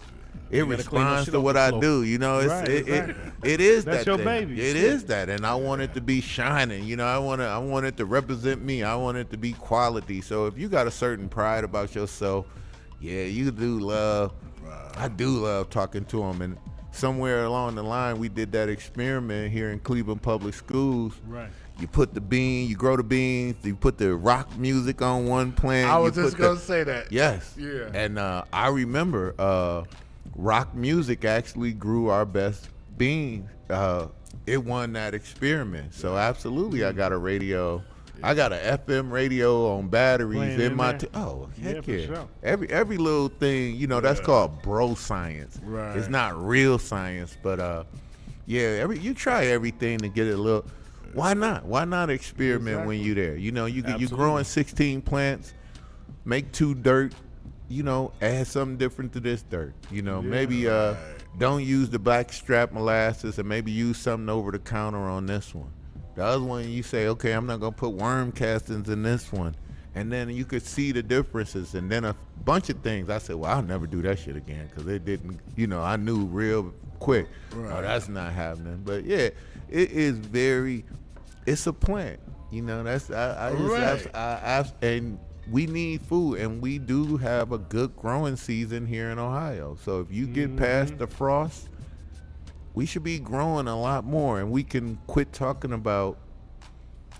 it responds to what I do. You know, it is That's that your thing. baby. It is that, and I want it to be shining. You know, I want it to represent me. I want it to be quality. So if you got a certain pride about yourself, yeah, you do love. I do love talking to them. And somewhere along the line, we did that experiment here in Cleveland Public Schools. Right. You put the bean, you grow the beans, you put the rock music on one plant. I was just going to say that. Yes. Yeah. And I remember rock music actually grew our best beans. It won that experiment. So absolutely, I got a radio. I got an FM radio on batteries Playing in in my. there? Heck Yeah, yeah! for sure. Every little thing, you know, that's called bro science. Right. It's not real science, but yeah. You try everything to get it a little. Why not? Why not experiment when you're there? You know, you growing 16 plants, make 2 dirt. You know, add something different to this dirt. You know, maybe don't use the blackstrap molasses, and maybe use something over the counter on this one. The other one, you say, okay, I'm not gonna put worm castings in this one, and then you could see the differences. And then a bunch of things, I said, well, I'll never do that shit again because it didn't. You know, I knew real quick. Right. Oh, that's not happening. But yeah, it is very. It's a plant. You know, that's Right. and we need food, and we do have a good growing season here in Ohio. So if you get past the frost, we should be growing a lot more, and we can quit talking about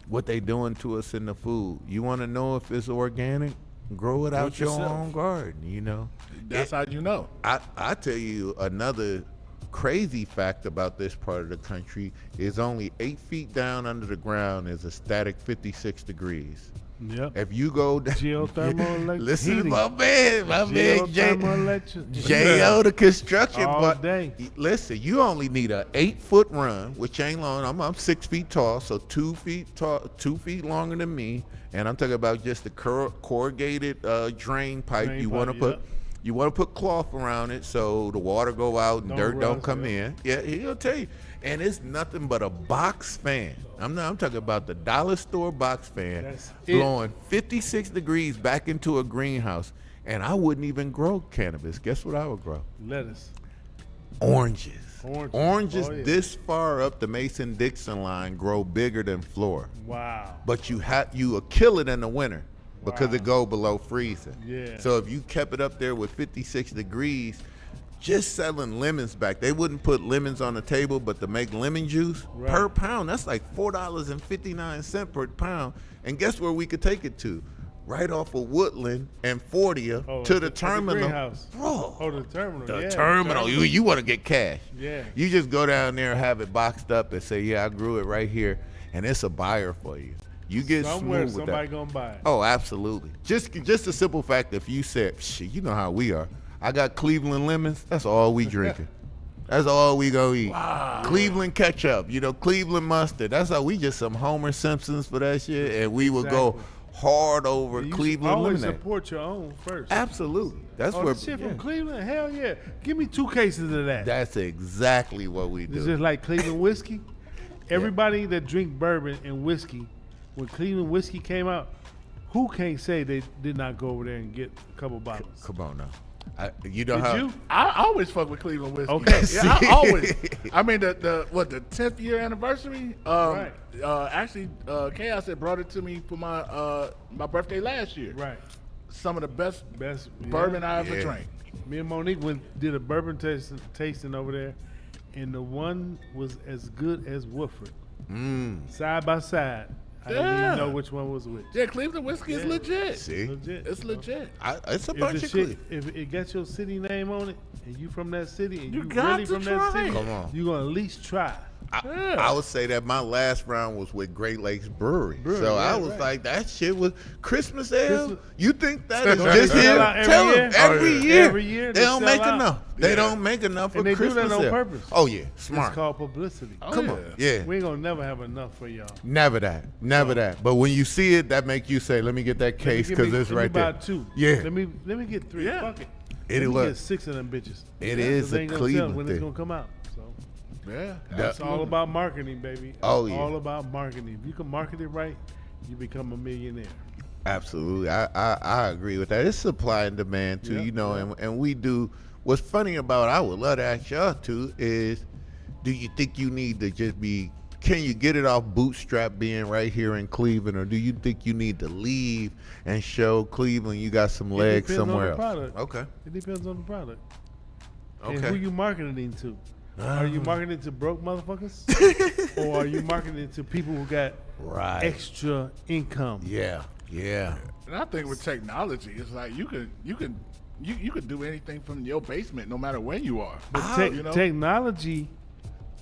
what they doing to us in the food. You want to know if it's organic? Grow it out your own garden, you know. That's how you know. I tell you another crazy fact about this part of the country is only 8 feet down under the ground is a static 56 degrees. Yep. If you go down, Geothermal electric listen heating. to my man Geothermal J.O. the construction. All but day. Listen, you only need a 8-foot run, which ain't long. I'm 6 feet tall, so 2 feet tall, 2 feet longer than me. And I'm talking about just the corrugated drain pipe. Drain You want to pipe, put. yep. You want to put cloth around it so the water go out and dirt don't rust, come in. Yeah, he'll tell you. And it's nothing but a box fan. I'm talking about the dollar store box fan That's blowing 56 degrees back into a greenhouse. And I wouldn't even grow cannabis. Guess what I would grow? Lettuce. Oranges. Oranges Oh, yeah. this far up the Mason-Dixon line grow bigger than Florida. Wow. But you will kill it in the winter because it go below freezing. Yeah. So if you kept it up there with 56 degrees, just selling lemons back, they wouldn't put lemons on the table, but to make lemon juice per pound, that's like $4.59 per pound. And guess where we could take it to? Right off of Woodland and 40th to the terminal. greenhouse. Bro, Oh, the terminal. the yeah, terminal. You want to get cash. Yeah. You just go down there and have it boxed up and say, yeah, I grew it right here, and it's a buyer for you. You get Somewhere smooth with somebody that. gonna buy it. Oh, absolutely. Just the simple fact that if you said, shit, you know how we are. I got Cleveland lemons. That's all we drinking. That's all we gonna eat. Wow. Cleveland ketchup, Cleveland mustard. That's how we just some Homer Simpsons for that shit, and we would go hard over You Cleveland always lemonade. support your own first. Absolutely. That's Oh, where the shit from Cleveland? Hell yeah. Give me 2 cases of that. That's exactly what we do. It's just like Cleveland whiskey. Everybody that drink bourbon and whiskey, when Cleveland whiskey came out, who can't say they did not go over there and get a couple bottles? Come on now. You know Did how you? I always fuck with Cleveland whiskey. Okay. Yeah, I always. I mean, the 10th year anniversary. Right. Actually, Chaos had brought it to me for my birthday last year. Right. Some of the best yeah. bourbon I ever Yeah. drank. Me and Monique did a bourbon tasting over there, and the one was as good as Woodford. Side by side. I didn't Yeah. even know which one was which. Yeah, Cleveland whiskey is legit. See? Legit. It's legit. It's a If bunch the of shit, if it got your city name on it, and you from that city, and You you got really to from that try city, it. Come on. you gonna at least try. I would say that my last round was with Great Lakes Brewery. Brewery, So I right, was right. like, that shit was Christmas ale. Christmas- You think that is Don't just they sell here? out every Tell year? them every Oh, yeah. year. Every year They they don't sell make out. enough. They Yeah. don't make enough for And they do Christmas that on ale. purpose. Oh yeah, smart. It's called publicity. Come on, yeah. We ain't gonna never have enough for y'all. Never that. But when you see it, that make you say, "Let me get that case because it's right there." Let me buy 2. Yeah, Let me get 3. Yeah. Fuck it. It'll Let me work. get 6 of them bitches. It Yeah, is 'cause a they ain't gonna tell Cleveland when it's thing. gonna come out. So Yeah. it's all about marketing, baby. Oh, It's yeah. all about marketing. If you can market it right, you become a millionaire. Absolutely, I agree with that. It's supply and demand too, Yeah, and we do. What's funny about I would love to ask y'all too is, do you think you need to just be? Can you get it off bootstrap being right here in Cleveland, or do you think you need to leave and show Cleveland you got some legs It depends somewhere on the else? product. Okay. It depends on the product. And Okay. who you marketing to? Are you marketing to broke motherfuckers, or are you marketing to people who got Right. extra income? Yeah. And I think with technology, it's like you could do anything from your basement, no matter where you are. But You know? technology,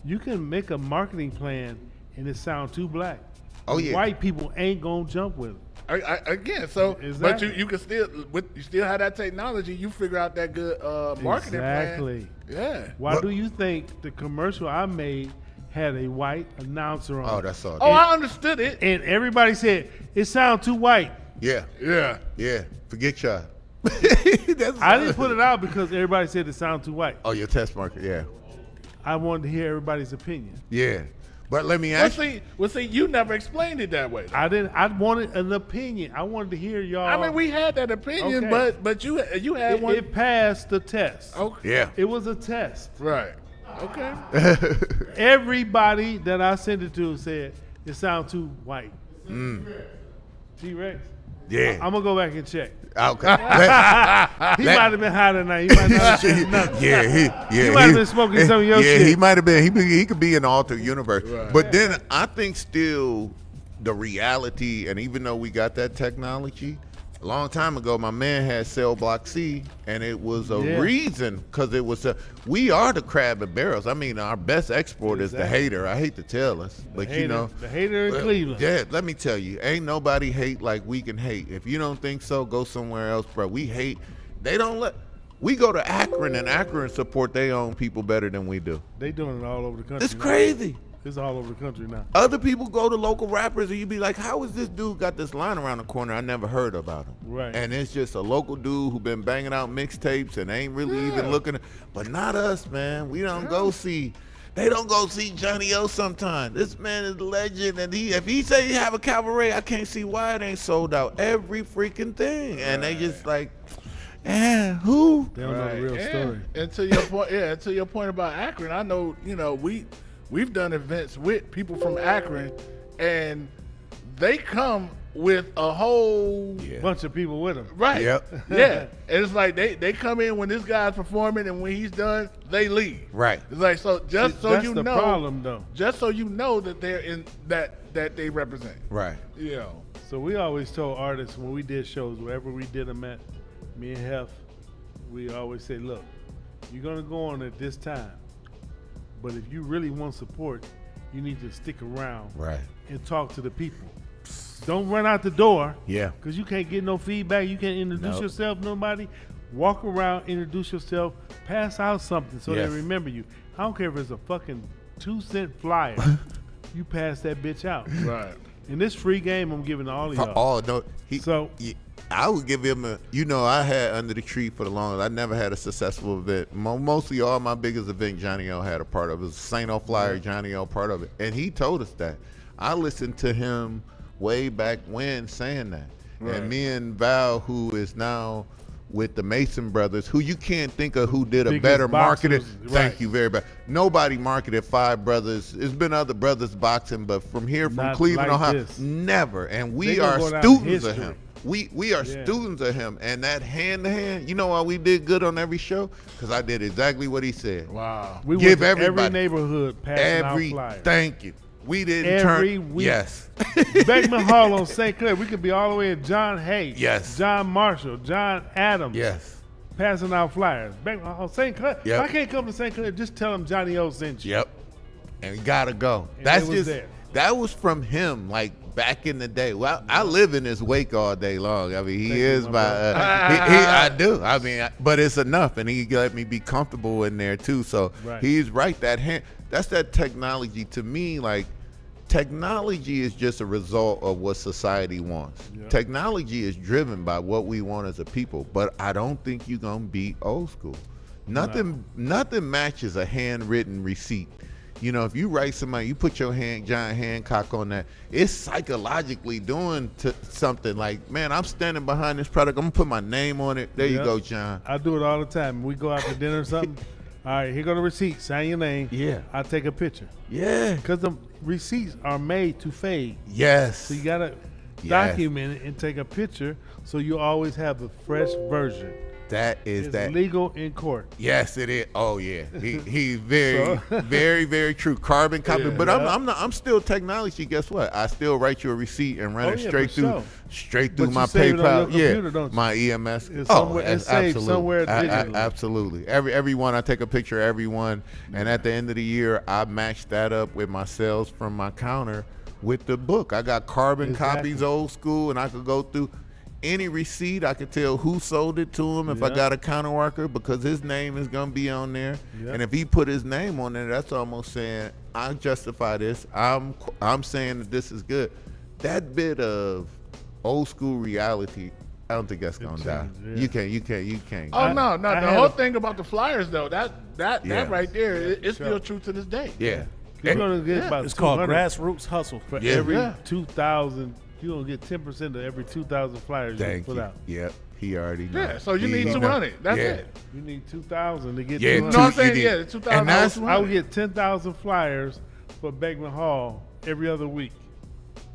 you can make a marketing plan and it sound too black. Oh, yeah. White people ain't gonna jump with it. Again, so Exactly. but you can still you still have that technology. You figure out that good marketing Exactly. plan. Yeah. Why do you think the commercial I made had a white announcer on? Oh, it? that's all. Oh, I understood it. And everybody said it sounds too white. Yeah. Forget y'all. I didn't put it out because everybody said it sounded too white. Oh, your test market. Yeah. I wanted to hear everybody's opinion. Yeah. But let me Well, ask you. see, you never explained it that way. I didn't. I wanted an opinion. I wanted to hear y'all. I mean, we had that opinion, Okay. but you had one. It passed the test. Okay. Yeah. It was a test. Right. Okay. Everybody that I sent it to said it sounds too white. T-Rex. Yeah. I'm gonna go back and check. Okay. He might have been high tonight. He might not have said nothing. He might have been smoking some of your shit. he might have been. He could be in the alternate universe. Right. But then I think still the reality, and even though we got that technology, a long time ago, my man had cell block C, and it was a reason because it was we are the crab and barrels. I mean, our best export is the hater. I hate to tell us, but you know, the hater in Cleveland. Yeah, let me tell you, ain't nobody hate like we can hate. If you don't think so, go somewhere else, bro. We hate. They don't let. We go to Akron, and Akron support their own people better than we do. They doing it all over the country. It's crazy. It's all over the country now. Other people go to local rappers and you be like, how is this dude got this line around the corner? I never heard about him. Right. And it's just a local dude who been banging out mixtapes and ain't really even looking. But not us, man. We don't go see. They don't go see Johnny O sometimes. This man is a legend. And if he say he have a cabaret, I can't see why it ain't sold out every freaking thing. And they just like, who? They don't know the real story. And to your point about Akron, I know, we've done events with people from Akron, and they come with a whole bunch of people with them. Right. Yep. Yeah. And it's like they come in when this guy's performing, and when he's done, they leave. Right. It's like that's the problem, though. Just so you know that they're in that they represent. Right. So we always told artists when we did shows, wherever we did them at, me and Hef, we always say, look, you're gonna go on at this time. But if you really want support, you need to stick around and talk to the people. Don't run out the door. Yeah. Because you can't get no feedback. You can't introduce yourself to nobody. Walk around, introduce yourself, pass out something so they remember you. I don't care if it's a fucking 2-cent flyer. You pass that bitch out. Right. And this free game I'm giving to all of y'all. Oh, no. I would give him I had Under the Tree for the longest. I never had a successful event. Mostly all my biggest event, Johnny O had a part of it. It was St. O Flyer, Johnny O part of it. And he told us that. I listened to him way back when saying that. Right. And me and Val, who is now with the Mason Brothers, who you can't think of who did a better marketing. Thank you very much. Nobody marketed Five Brothers. There's been other brothers boxing, but from here, from Not Cleveland, like Ohio, this. never. And we They are gonna go down students of history. him. We are students of him, and that hand-to-hand, you know why we did good on every show? Because I did exactly what he said. Wow. We Give went to everybody. every neighborhood passing out flyers. Thank you. We didn't Every turn. week. Yes. Beckman Hall on St. Clair. We could be all the way in John Hay. Yes. John Marshall. John Adams. Yes. Passing out flyers. Beckman Hall, St. Clair. Yep. If I can't come to St. Clair, just tell them Johnny O sent you. Yep. And we gotta go. And That's it was just there. that was from him, like back in the day. Well, I live in his wake all day long. I mean, he is my. I do. I mean, but it's enough, and he let me be comfortable in there too. So he's right. That's that technology to me. Like, technology is just a result of what society wants. Yep. Technology is driven by what we want as a people. But I don't think you're gonna beat old school. Nothing matches a handwritten receipt. You know, if you write somebody, you put your John Hancock on that, it's psychologically doing something like, man, I'm standing behind this product. I'm going to put my name on it. There you go, John. I do it all the time. We go out to dinner or something. All right, here go the receipt. Sign your name. Yeah. I take a picture. Yeah. Because the receipts are made to fade. Yes. So you got to document it and take a picture so you always have the fresh version. It's legal in court. Yes, it is. Oh yeah, he's very, very, very true. Carbon copy, but I'm still technology. Guess what? I still write you a receipt and run it straight through my PayPal. Computer, my EMS. It's saved somewhere digitally. Absolutely. Everyone, I take a picture of everyone, and at the end of the year, I match that up with my sales from my counter with the book. I got carbon copies, old school, and I could go through. Any receipt, I could tell who sold it to him if I got a counter worker because his name is going to be on there. And if he put his name on there, that's almost saying, I justify this. I'm saying that this is good. That bit of old school reality, I don't think that's going to die. Yeah. You can't. Oh, no. The whole thing about the flyers, though, that right there, it's still true to this day. Yeah. You're going to get about it's called grassroots hustle. For every 2,000 you're going to get 10% of every 2,000 flyers you put out. Yep, he already knows. Yeah, so you need 200. That's it. You need 2,000 to get 200. You know what I'm saying? 2,000. I would get 10,000 flyers for Beckman Hall every other week.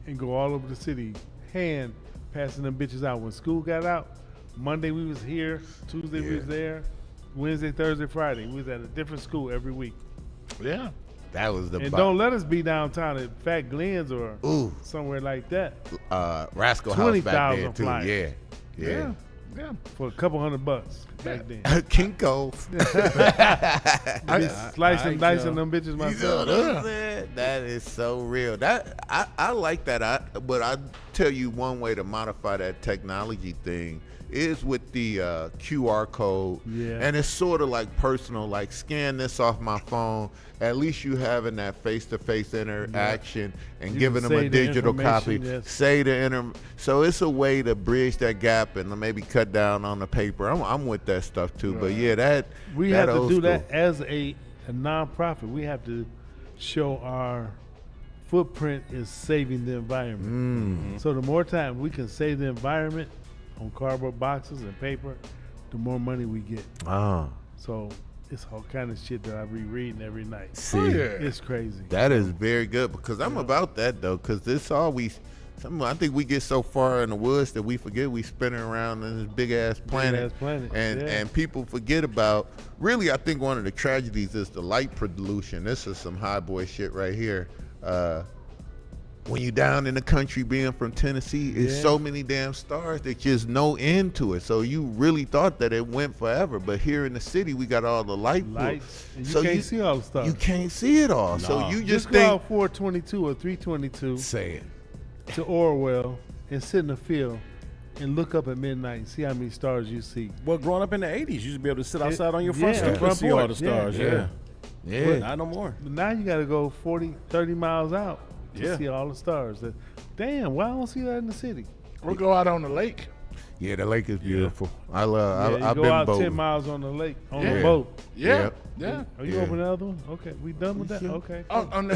and go all over the city, passing them bitches out. When school got out, Monday we was here, Tuesday we was there, Wednesday, Thursday, Friday. We was at a different school every week. Yeah. That was the And don't let us be downtown at Fat Glenn's or somewhere like that. Rascal House back there 20,000 too. flyers. Yeah. Yeah. For a couple $100 back then. Kinko. Slicing, dicing them bitches myself. You know what I'm saying? That is so real. That I like that. But I tell you one way to modify that technology thing is with the QR code. Yeah. And it's sort of like personal, like scan this off my phone. At least you having that face-to-face interaction and You giving can them a say the digital copy. information, yes. Say the so it's a way to bridge that gap and maybe cut down on the paper. I'm with that stuff too. But yeah, that We that have to old do school. that as a nonprofit. We have to show our footprint is saving the environment. So the more time we can save the environment on cardboard boxes and paper, the more money we get. So it's all kind of shit that I be reading every night. See, It's crazy. That is very good because I'm about that though, because this always. I think we get so far in the woods that we forget we spinning around in this big ass planet, and people forget about. Really, I think one of the tragedies is the light pollution. This is some high boy shit right here. When you down in the country, being from Tennessee, it's so many damn stars that just no end to it. So you really thought that it went forever, but here in the city, we got all the lights. And you so can't see all the stars. You can't see it all. So you just go think out 422 or 322. Say it. To Orwell and sit in the field and look up at midnight and see how many stars you see. Well, growing up in the 80s, you used to be able to sit outside on your front stoop and front see all porch. the stars. Yeah. But not no more. But now you got to go 40, 30 miles out to Yeah. see all the stars. Damn, why I don't see that in the city? We'll go out on the lake. Yeah, the lake is beautiful. I Yeah, love. you I've go been out boating. 10 miles on the lake, on Yeah. the boat. Yeah. Are you open the other one? Okay, we done with that? Okay.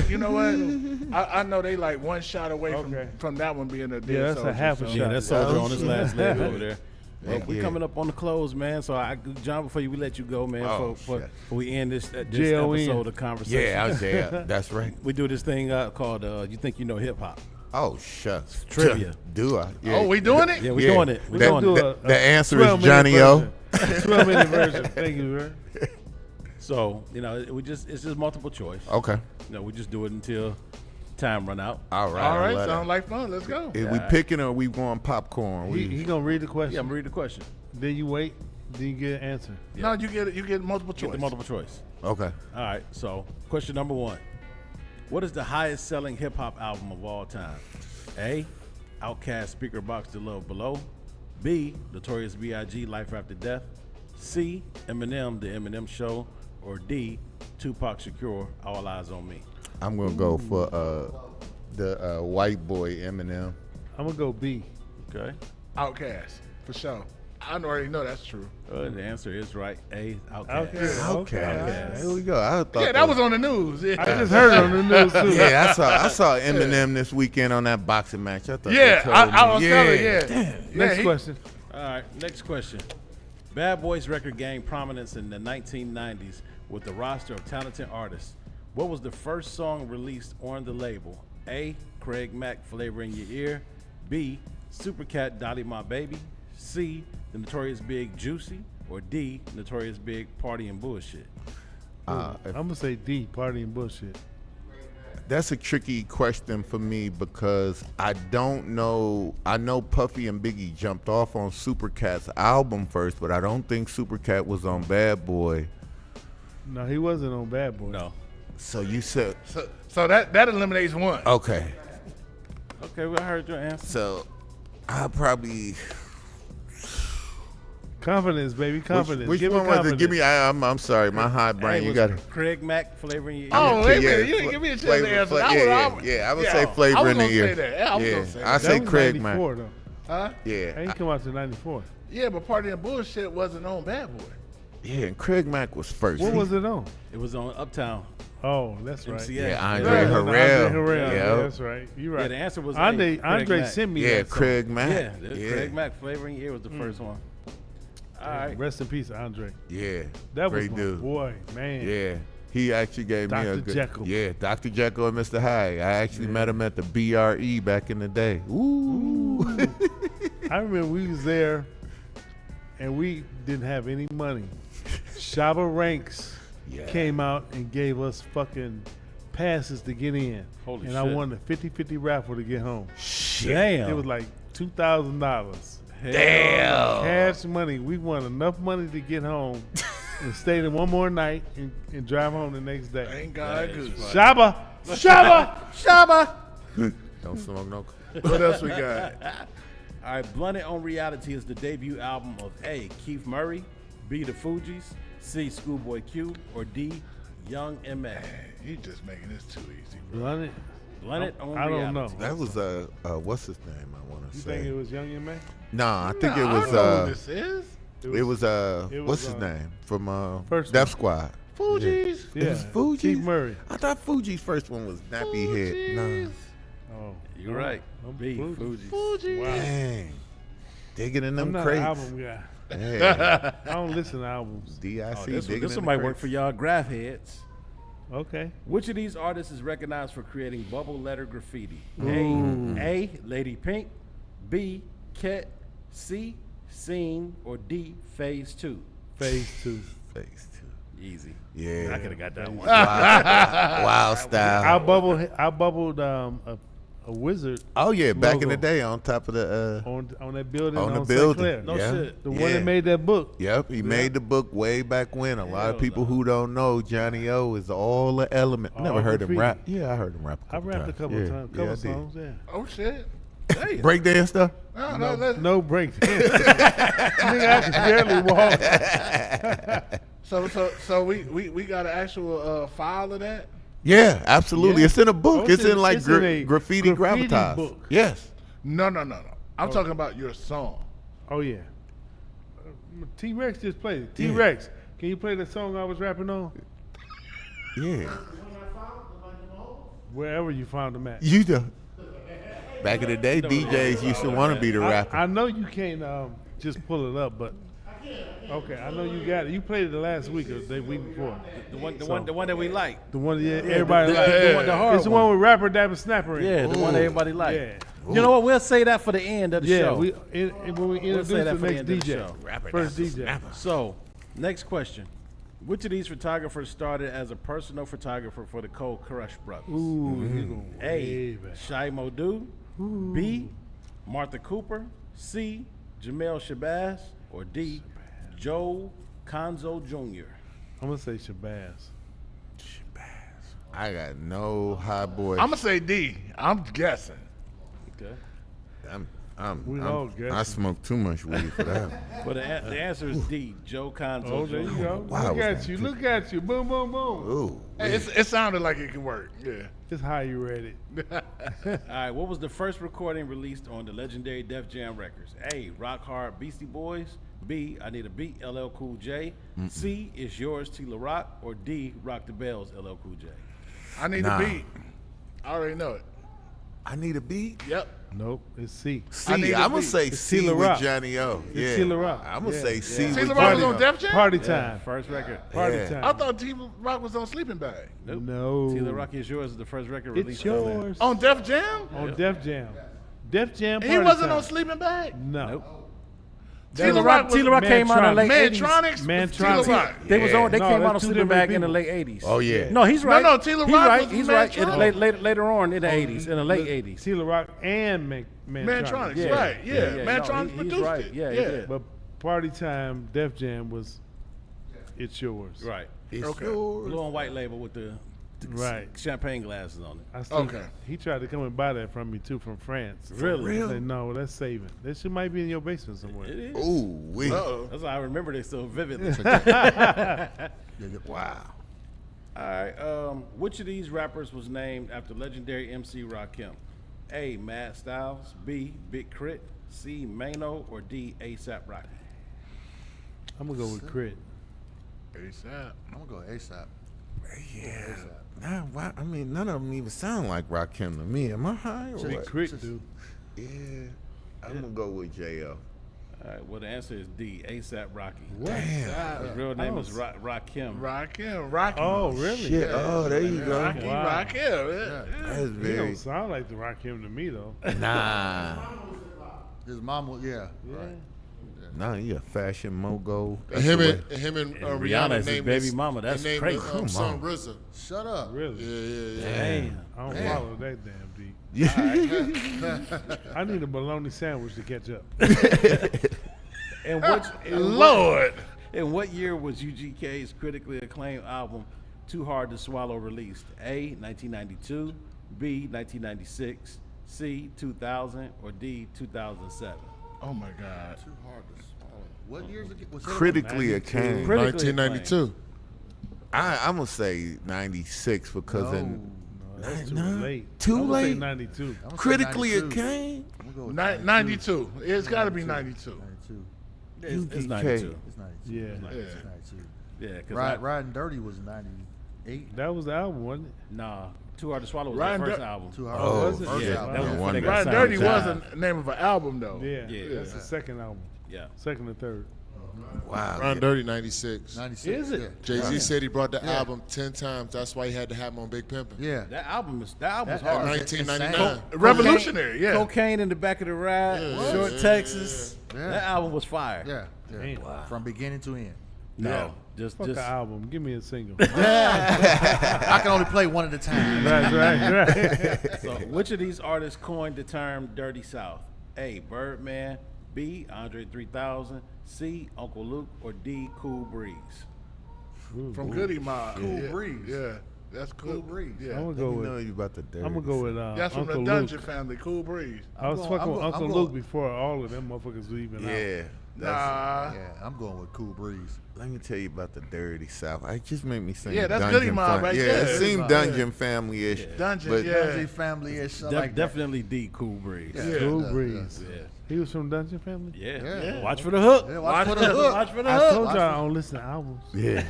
You know what? I know they like one shot away from that one being a dead Yeah, that's a soldier, half a so- shot. Yeah, that soldier on his last leg over there. Well, Heck we yeah. coming up on the close, man. So, John, before we let you go, man, Oh, before shit. we end this J-O-N. episode of conversation. Yeah, that's right. We do this thing called "You Think You Know Hip Hop." Oh shucks. Trivia. Do I? Yeah. Oh, we doing it? Yeah, we doing it. We That- doing that- it. the answer is Johnny O. 12-minute version. Thank you, man. So it's just multiple choice. Okay. We just do it until time run out. All right. All I right, love sound that. like fun. Let's go. Is we picking or we going popcorn? He gonna read the question. Yeah, I'm gonna read the question. Then you wait. Then you get an answer. No, you get multiple choice. Get the multiple choice. Okay. All right. So, question number 1: what is the highest selling hip hop album of all time? A. Outkast Speaker Box The Love Below. B. Notorious B.I.G. Life After Death. C. Eminem The Eminem Show. Or D. Tupac Shakur All Eyes on Me. I'm gonna go for the white boy Eminem. I'm gonna go B. Okay. Outcast for sure. I already know that's true. The answer is right. A. Outkast. Okay. Here we go. I thought That was on the news. Yeah. I just heard it on the news too. Yeah, I saw Eminem this weekend on that boxing match. I thought Yeah, they told I me. was telling you. Yeah. Damn. Next question. All right. Next question. Bad Boys record gained prominence in the 1990s with a roster of talented artists. What was the first song released on the label? A. Craig Mack, Flavor in Your Ear. B. Supercat, Dolly My Baby. C. The Notorious Big, Juicy. Or D. Notorious Big, Party and Bullshit. I'm gonna say D. Party and bullshit. That's a tricky question for me because I don't know. I know Puffy and Biggie jumped off on Supercat's album first, but I don't think Supercat was on Bad Boy. No, he wasn't on Bad Boy. No. So you said So that eliminates one. okay. Okay, well, I heard your answer. So I probably Confidence, baby. Confidence. Which Give one me was confidence. it? Give me. I'm sorry, my high brain. It You was got it. Craig Mack, Flavor in Your Ear. Oh, wait a minute. You Yeah, didn't give me a chance flavor- to answer. I would say flavor I was in the gonna ear. say that. Yeah, I was gonna say I that. say was Craig 94 Mack. though. Huh? Yeah, That ain't come out to 94. Yeah, but Party and Bullshit wasn't on Bad Boy. yeah, and Craig Mack was first. What was it on? It was on Uptown. Oh, that's right. MCA. Yeah, Andre Right, Harrell. Andre Harrell. Yeah. Yeah, that's right. You're right. Yeah, the answer was Andre. A, Craig Andre Mack. sent me Yeah, that song. Craig Mack. Yeah, Craig Mack, Flavor in Your Ear was the first one. All right. Rest in peace, Andre. Yeah, That great was my dude. boy, man. Yeah, He actually gave me a Dr. good. Jekyll. Yeah, Dr. Jekyll and Mr. Hyde. I actually met him at the BRE back in the day. Ooh. I remember we was there, and we didn't have any money. Shabba Ranks came out and gave us fucking passes to get in. Holy and I shit. won the 50-50 raffle to get home. Damn. It was like $2,000. Damn. Cash money. We won enough money to get home and stay there one more night and drive home the next day. Ain't God good. Shabba! Shabba! Shabba! Don't smoke no. What else we got? All right, Blunted on Reality is the debut album of A, Keith Murray, B, The Fugees, C, Schoolboy Q, or D, Young M.A. You just making this too easy. Blunted? Blunted on I Reality. don't know. That was what's his name? I want to You say. think it was Young M.A.? Nah, I think it I was. don't know who this is. It was what's his name from Def Squad? Fugees. It was Fugees. Keith Murray. I thought Fugees' first one was Nappy Head. Nah. Oh, You're right. B, Fugees. Fugees. Wow. Dang. Digging in them I'm not crates. an album guy. Yeah. I don't listen to albums. DIC This digging one in might the work for y'all graph heads. Okay. Which of these artists is recognized for creating bubble letter graffiti? Ooh. A, Lady Pink, B, Ket, C, Scene, or D, Phase 2? Phase 2. Phase 2. Easy. Yeah. I could have got that one. Wild style. I bubbled a wizard. Oh yeah, back in logo the day, on top of the on that building on the St. building. Clair. No yeah. shit. The one that made that book. Yep, he made the book way back when. A lot of Hell people no. who don't know Johnny O is all the element. All Never heard him graffiti. rap. Yeah, I heard him rap. I rapped a couple yeah. times, Yeah, I couple did. songs. Yeah. Oh shit. Breakdance stuff. No break. Nigga, I can barely walk. So we got an actual file of that. Yeah, absolutely. Yeah. It's in a book. Oh, it's in like it's in a graffiti gravitas. book. Yes. No. I'm talking about your song. Oh yeah. T-Rex just played it. T-Rex, can you play the song I was rapping on? Yeah. Wherever you found them at. You know. Back in the day, DJs used to want to be the rapper. I know you can't just pull it up, but okay, I know you got it. You played it the last week or the week before. The one that we like. The one everybody the- liked. the one- the hard It's the one with rapper Dabba Snapper in. Yeah, the one that everybody like. Yeah. You know what? We'll say that for the end of the show. When we introduce say that the for the next end of the DJ. show. First DJ. So, next question. Which of these photographers started as a personal photographer for the Cold Crush Brothers? Ooh, you going A, way back. Shai Modu, B, Martha Cooper, C, Jamel Shabazz, or D, Joe Conzo Jr.? I'm gonna say Shabazz. I got no high boy. I'm gonna say D. I'm guessing. Okay. I smoke too much weed for that. But the answer is D, Joe Conzo Oh, Jr. there you go. Wow. Look at you. Look at you. Boom, boom, boom. Ooh. Hey, it sounded like it could work. Yeah. Just how you read it. All right, what was the first recording released on the legendary Def Jam records? A, Rock Hard Beastie Boys. B, I Need a Beat, LL Cool J. C, It's Yours, T-La Rock. Or D, Rock the Bells, LL Cool J. I need Nah. a beat. I already know it. I need a beat. Yep. Nope, it's C. C. I need a I'm gonna beat. say It's C T-La with Rock. Johnny O. It's Yeah. T-La Rock. I'm gonna Yeah. say C T-La with Rock Johnny was on O. Def Jam? Party Yeah, time. first record. Party Yeah. time. I thought T Rock was on Sleeping Bag. Nope. No. T-La Rock Is Yours is the first record It's released on there. yours. On Def Jam? On Def Jam. Def Jam. He Party wasn't time. on Sleeping Bag? No. Nope. T-La Rock came out in the late 80s. Mantronics? Mantronics. T-La Rock. They was on. They No, came that's out on two Sleeping Bag in the different late 80s. Oh yeah. No, he's right. No, T-La He's Rock right. was He's right. In Mantronics. later on in the 80s, in the late 80s. T-La Rock and Mantronics. Mantronics, right. Yeah. Mantronics he's produced right. it. Yeah, he did. But Party Time, Def Jam was It's Yours. Right. It's Okay. yours. Blue and white label with the Right. champagne glasses on it. I still, Okay. He tried to come and buy that from me too from France. Really? I said, no, that's saving. That shit might be in your basement somewhere. It is. Ooh, we. Uh-oh. That's why I remember this so vividly. Wow. All right. Which of these rappers was named after legendary MC Rakim? A, Mad Styles. B, Big Crit. C, Mano. Or D, ASAP Rocky? I'm gonna go with Crit. ASAP. I'm gonna go ASAP. Yeah. Nah, why? I mean, none of them even sound like Rakim to me. Am I high or Big what? Crit, dude. Yeah. I'm gonna go with J.O. All right, well, the answer is D, ASAP Rocky. Damn. His real name is Rakim. Rakim. Oh, really? Shit. Oh, there you go. Rakim. That's He very. don't sound like the Rakim to me, though. Nah. His mom was, right. Nah, he a fashion mogul. And him and Rihanna is his named baby mama. That's they named crazy. the, son RZA. Shut up. Really? Yeah. Damn. I don't follow that damn deep. I need a bologna sandwich to catch up. Lord. In what year was UGK's critically acclaimed album Too Hard to Swallow released? A, 1992, B, 1996, C, 2000, or D, 2007? Oh my God. Too hard to swallow. What years ago? Critically acclaimed. 1992. I'm gonna say 96 because That's too late. Too I'm gonna late. say 92. Critically acclaimed. 92. It's got to be 92. It's 92. It's 92. Yeah. It's 92. Yeah, because Riding Dirty was 98. That was the album, wasn't it? Nah, Too Hard to Swallow was Riding the first Dir- album. Too hard. Oh, was it? first Yeah, album. that was No before wonder. they got Riding signed Dirty to was Jive. the name of an album, though. Yeah. Yeah. That's the second album. Yeah. Second and third. Wow. Ron Dirty 96. 96. Is it? Jay-Z said he brought the album 10 times. That's why he had to have him on Big Pimpin'. Yeah. That album was hard. 1999. Revolutionary, yeah. Cocaine in the back of the ride, Short Texas. Yeah. That album was fire. Yeah. Damn. From beginning to end. No, just Fuck the album. Give me a single. I can only play one at a time. Right. So, which of these artists coined the term "Dirty South"? A. Birdman, B. Andre 3000, C. Uncle Luke, or D. Cool Breeze? From Goody Mob. Cool Yeah. Breeze. Yeah. That's cool. Breeze. Yeah. I'm Let gonna me go know with. you about the dirty. I'm gonna go with That's from Uncle the Dungeon Luke. family. Cool Breeze. I was I'm fucking going- with I'm Uncle going- Luke before all of them motherfuckers were even out. Yeah. Nah. Yeah, I'm going with Cool Breeze. Let me tell you about the dirty South. It just made me think. Yeah, that's Dungeon Goody Mob Fam- right Yeah, there. it seemed Mob, Dungeon family-ish. Dungeon, but yeah. Dungeon family-ish. I like that. Definitely D. Cool Breeze. Yeah. Cool Yeah. Breeze. Yeah. He was from Dungeon Family. Yeah. Watch for the hook. Yeah, watch for the hook. Watch for the I hook. told y'all I don't listen to albums. Yeah.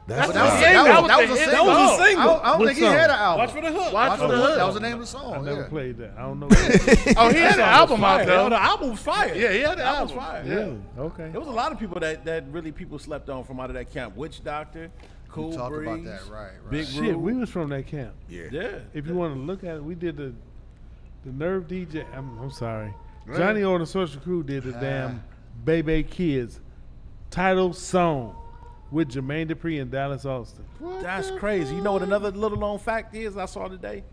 But That was a single. I don't think he had an album. Watch for the hook. Watch for the That hook. was the name of the I song. never Yeah. played that. I don't know. Oh, he had an album out Yeah, there. the album was fire. Yeah, he had an The album album. was fire. Really? Okay. There was a lot of people that really people slept on from out of that camp. Witch Doctor, Cool talked Breeze, about that, right. Big Shit, Rube. we was from that camp. Yeah. If you want to look at it, we did the Nerve DJ. I'm sorry. Johnny on the Social Crew did the damn Baby Kids title song with Jermaine Dupri and Dallas Austin. That's crazy. You know what another little known fact is I saw today?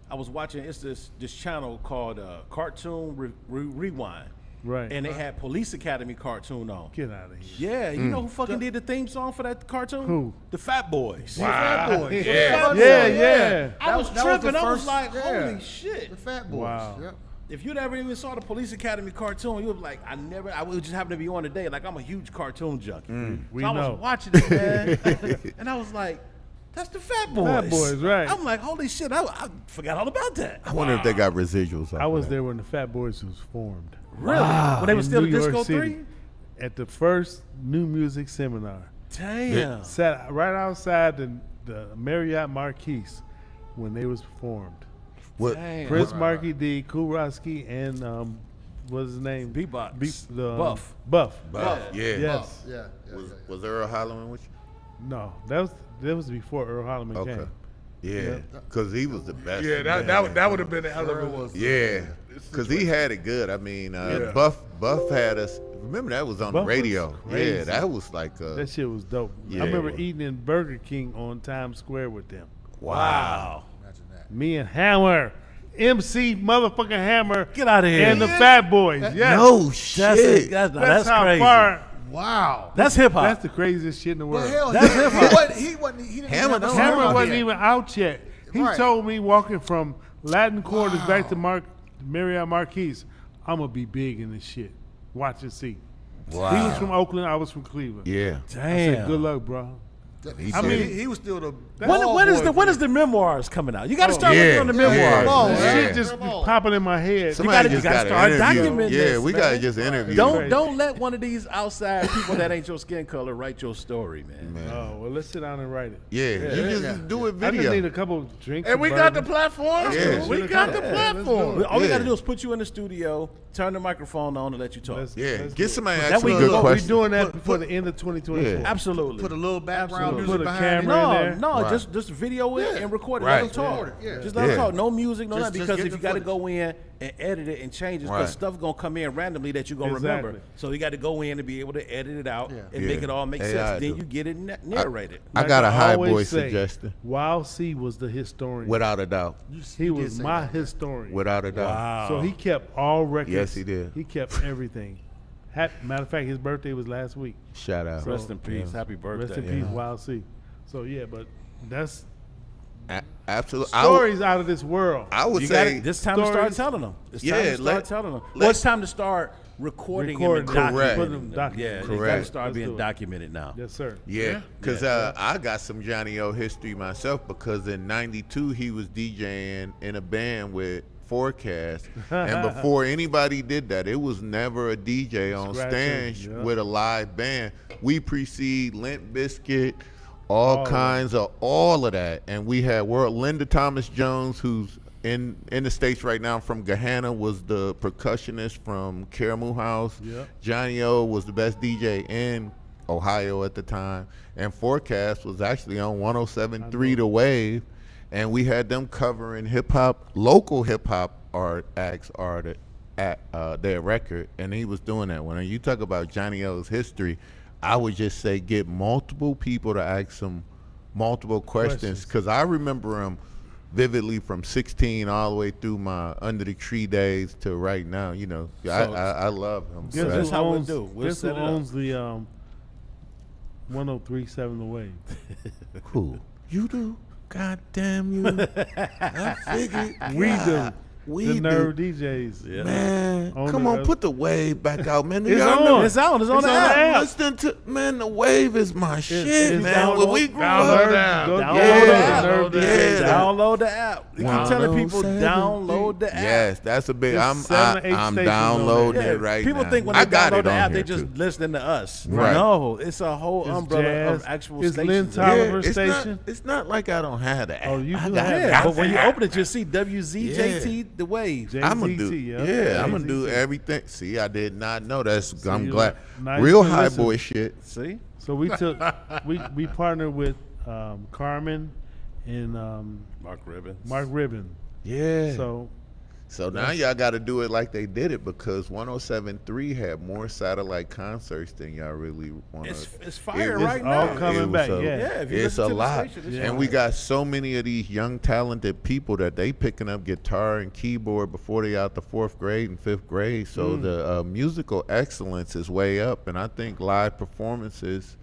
I was watching, it's this channel called Cartoon Rewind. Right. And they had Police Academy cartoon on. Get out of here. Yeah, you know who fucking did the theme song for that cartoon? Who? The Fat Boys. The Fat Boys. Yeah. I was That was the tripping. I was first- like, yeah. holy shit. The Fat Boys. Wow. Yep. If you never even saw the Police Academy cartoon, you would be like, I would just happen to be on today. Like, I'm a huge cartoon junkie. We so I know. was watching it, man. And I was like, that's the Fat Boys. Fat Boys, right. I'm like, holy shit, I forgot all about that. I wonder if they got residuals. I was there when the Fat Boys was formed. Really? When they were In still New at York Disco City, 3? At the first new music seminar. Damn. Sat right outside the Marriott Marquise when they was formed. What? Damn. Chris Markey D, Kurowski, and what's his name? Beatbox. Buff. Buff. Yeah. Yes. Yeah. Was Earl Holloway with you? No, that was before Earl Holliman Okay. came. Yeah, because he was the best. Yeah, that would have been a hell of a. Yeah, because he had it good. I mean, Yeah. Buff had us. Remember that was on Buff the radio. was crazy. Yeah, that was like. That shit was dope. Yeah, I remember it was. eating in Burger King on Times Square with them. Wow. Imagine that. Me and Hammer, MC motherfucking Hammer, Get out of here. and the Fat Boys. Yes. No shit. That's how crazy. far. Wow. That's hip hop. That's the craziest shit in the Well, world. hell, That's hip hop. he didn't Hammer have a don't song Hammer out wasn't yet. even out yet. He Right. told me walking from Latin Quarters back to Marriott Marquise, I'm going to be big in this shit. Watch and see. Wow. He was from Oakland. I was from Cleveland. Yeah. I said, good luck, bro. He was still the. When is the memoirs coming out? You got to start working on the memoirs. Shit just be popping in my head. You got to start documenting this. Yeah, we got to just interview. Don't let one of these outside people that ain't your skin color write your story, man. Oh, well, let's sit down and write it. Yeah, you just do it I video. just need a couple drinks. And we got the platform. Yeah. We got the platform. All we got to do is put you in the studio, turn the microphone on, and let you talk. Get somebody That asking way good we're questions. We're doing that before the end of 2024. Yeah. Absolutely. Put a little background music Put a behind camera in there. No, Right. just video it and record it. Right. Let them talk. Yeah. Just let them Yeah. talk. No music, no Just nothing. Because get if the you got to footage. go in and edit it and change it, because Right. stuff gonna come in randomly that you're gonna remember. Exactly. So you got to go in and be able to edit it out and Yeah. make it all make AI sense. Then do. you get it narrated. I got a high always boy say, suggestion. Wild C was the historian. Without a doubt. He was my historian. Without a doubt. Wow. So he kept all records. Yes, he did. He kept everything. Matter of fact, his birthday was last week. Shout out. Rest in peace. Yeah. Happy birthday. Rest in peace, Wild C. So yeah, but that's Absolutely. stories out of this world. I would You say gotta, this time to start stories- telling them. It's Yeah, time to start let- telling them. let- Well, it's time to start recording Recording and them. Correct. documenting Putting them them. documented. Yeah, they got to Correct. start Let's being do it. documented now. Yes, sir. Yeah, because I got some Johnny O history myself because in '92 he was DJing in a band with Forecast, and before anybody did that, it was never a DJ on Scratching, stage yeah. with a live band. We precede Limp Bizkit, all kinds of all of that, and we had Linda Thomas Jones, who's in the States right now from Gahanna, was the percussionist from Caramel House. Yep. Johnny O was the best DJ in Ohio at the time, and Forecast was actually on 107.3 The Wave, and we had them covering local hip hop acts at their record, and he was doing that. When you talk about Johnny O's history, I would just say get multiple people to ask him multiple questions, because I remember him vividly from 16 all the way through my Under the Tree days to right now. You know, I love him. Guess that's who how we owns, do. We'll guess who set it up. owns the 103.7 The Wave? Who? You do? God damn you. I figured. We God, do. We the do. Nerve DJs. Yeah. Man, On come the- on, put the Wave back out, man. It's Y'all on. know- It's on. It's on the on app. the app. Listen to, man, the Wave is my shit, it's man. When we grew download up, the app. Go Download download the the app. Nerve Yeah. DJs. Download the app. You keep telling people 107. download the app. yes, that's a big. There's I'm 7 or 8 stations on downloading Yeah, it right people now. think when I they got download it the on app, here, they just too. listening to us. Right. No, it's a whole It's umbrella jazz. of actual It's stations. Lynn Tyler it's station. it's not like I don't have the app. Oh, you I do got have it. it. Yeah, but when you open it, you'll see WZJT, The Wave. I'm gonna do, JZT, I'm gonna do JZT. everything. See, I did not know. I'm you glad. nice Real to high listen. boy shit. See? So we took we partnered with Carmen and Mark Ribbon. Mark Ribbon. Yeah. So now y'all got to do it like they did it, because 107.3 had more satellite concerts than y'all really want to. It's fire was right all now. coming back, yeah. Yeah, if you It's listen a to the lot, station, it's and we got so many of these young talented people that they picking up guitar and keyboard before they out the 4th grade and 5th grade. So the musical excellence is way up, and I think live performances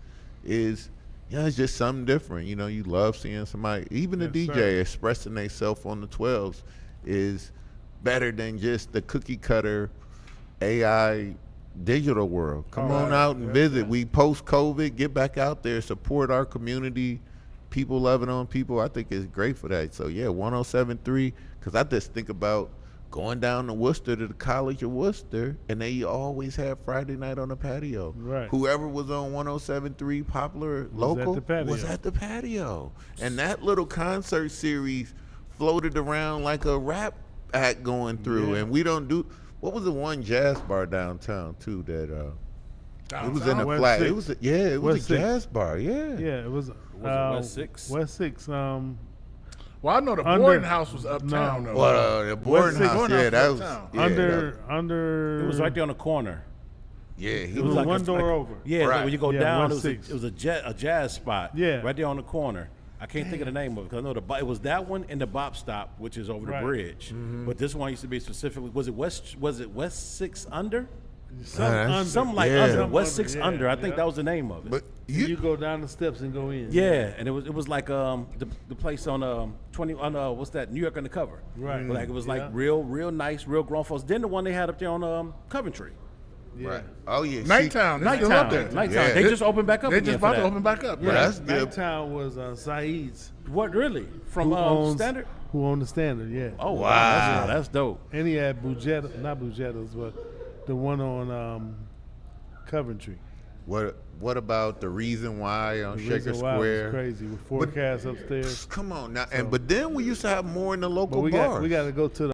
is. Yeah, it's just something different. You know, you love seeing somebody, even a Yes, DJ sir. expressing themselves on the 12s is better than just the cookie cutter AI digital world. Come on out and visit. We post-COVID, get back out there, support our community, people loving on people. I think it's great for that. So yeah, 107.3, because I just think about going down to Worcester to the College of Worcester, and they always have Friday night on the patio. Right. Whoever was on 107.3 popular local at the patio. was at the patio. And that little concert series floated around like a rap act going through. Yeah. And we don't do, what was the one jazz bar downtown too that it was in the West flat. Six. It was it was West a Six. jazz bar, yeah. yeah, it was West Six? West 6. Well, I know the Under- boarding house was uptown. No. though. Well, the boarding Six. house, Boarding yeah, house that was was uptown. under. It was right there on the corner. Yeah, he It was was one door over. Yeah, Right. when you go Yeah, down, West it Six. was a jazz spot. Yeah. Right there on the corner. I can't think of the name of it because I know it was that one and the Bop Stop, which is over Right. the bridge. But this one used to be specifically. Was it West 6 Under? Something like yeah. Under. West Under, 6 yeah, Under. I think yeah. that was the name of it. But You go down the steps and go in. yeah, and it was like the place on 20 on what's that, New York Undercover. Right. Like it was like Yeah. real nice, real grown folks. Then the one they had up there on Coventry. Yeah. Right. Oh yeah. Nightown. It's still up there. Nightown. Yeah. They just opened back up They again just for about to that. open back up. Yeah, Right. That's good. Nightown was Saeed's. What really? From Standard? Who owned the Standard? Yeah. Oh wow, that's dope. And he had Bujetta, not Bujetta's, but the one on Coventry. What about the Reason Why on The Shaker Reason Why Square? was crazy with four cars upstairs. Come on now, but then we used to have more in the local But we bars. got to go to the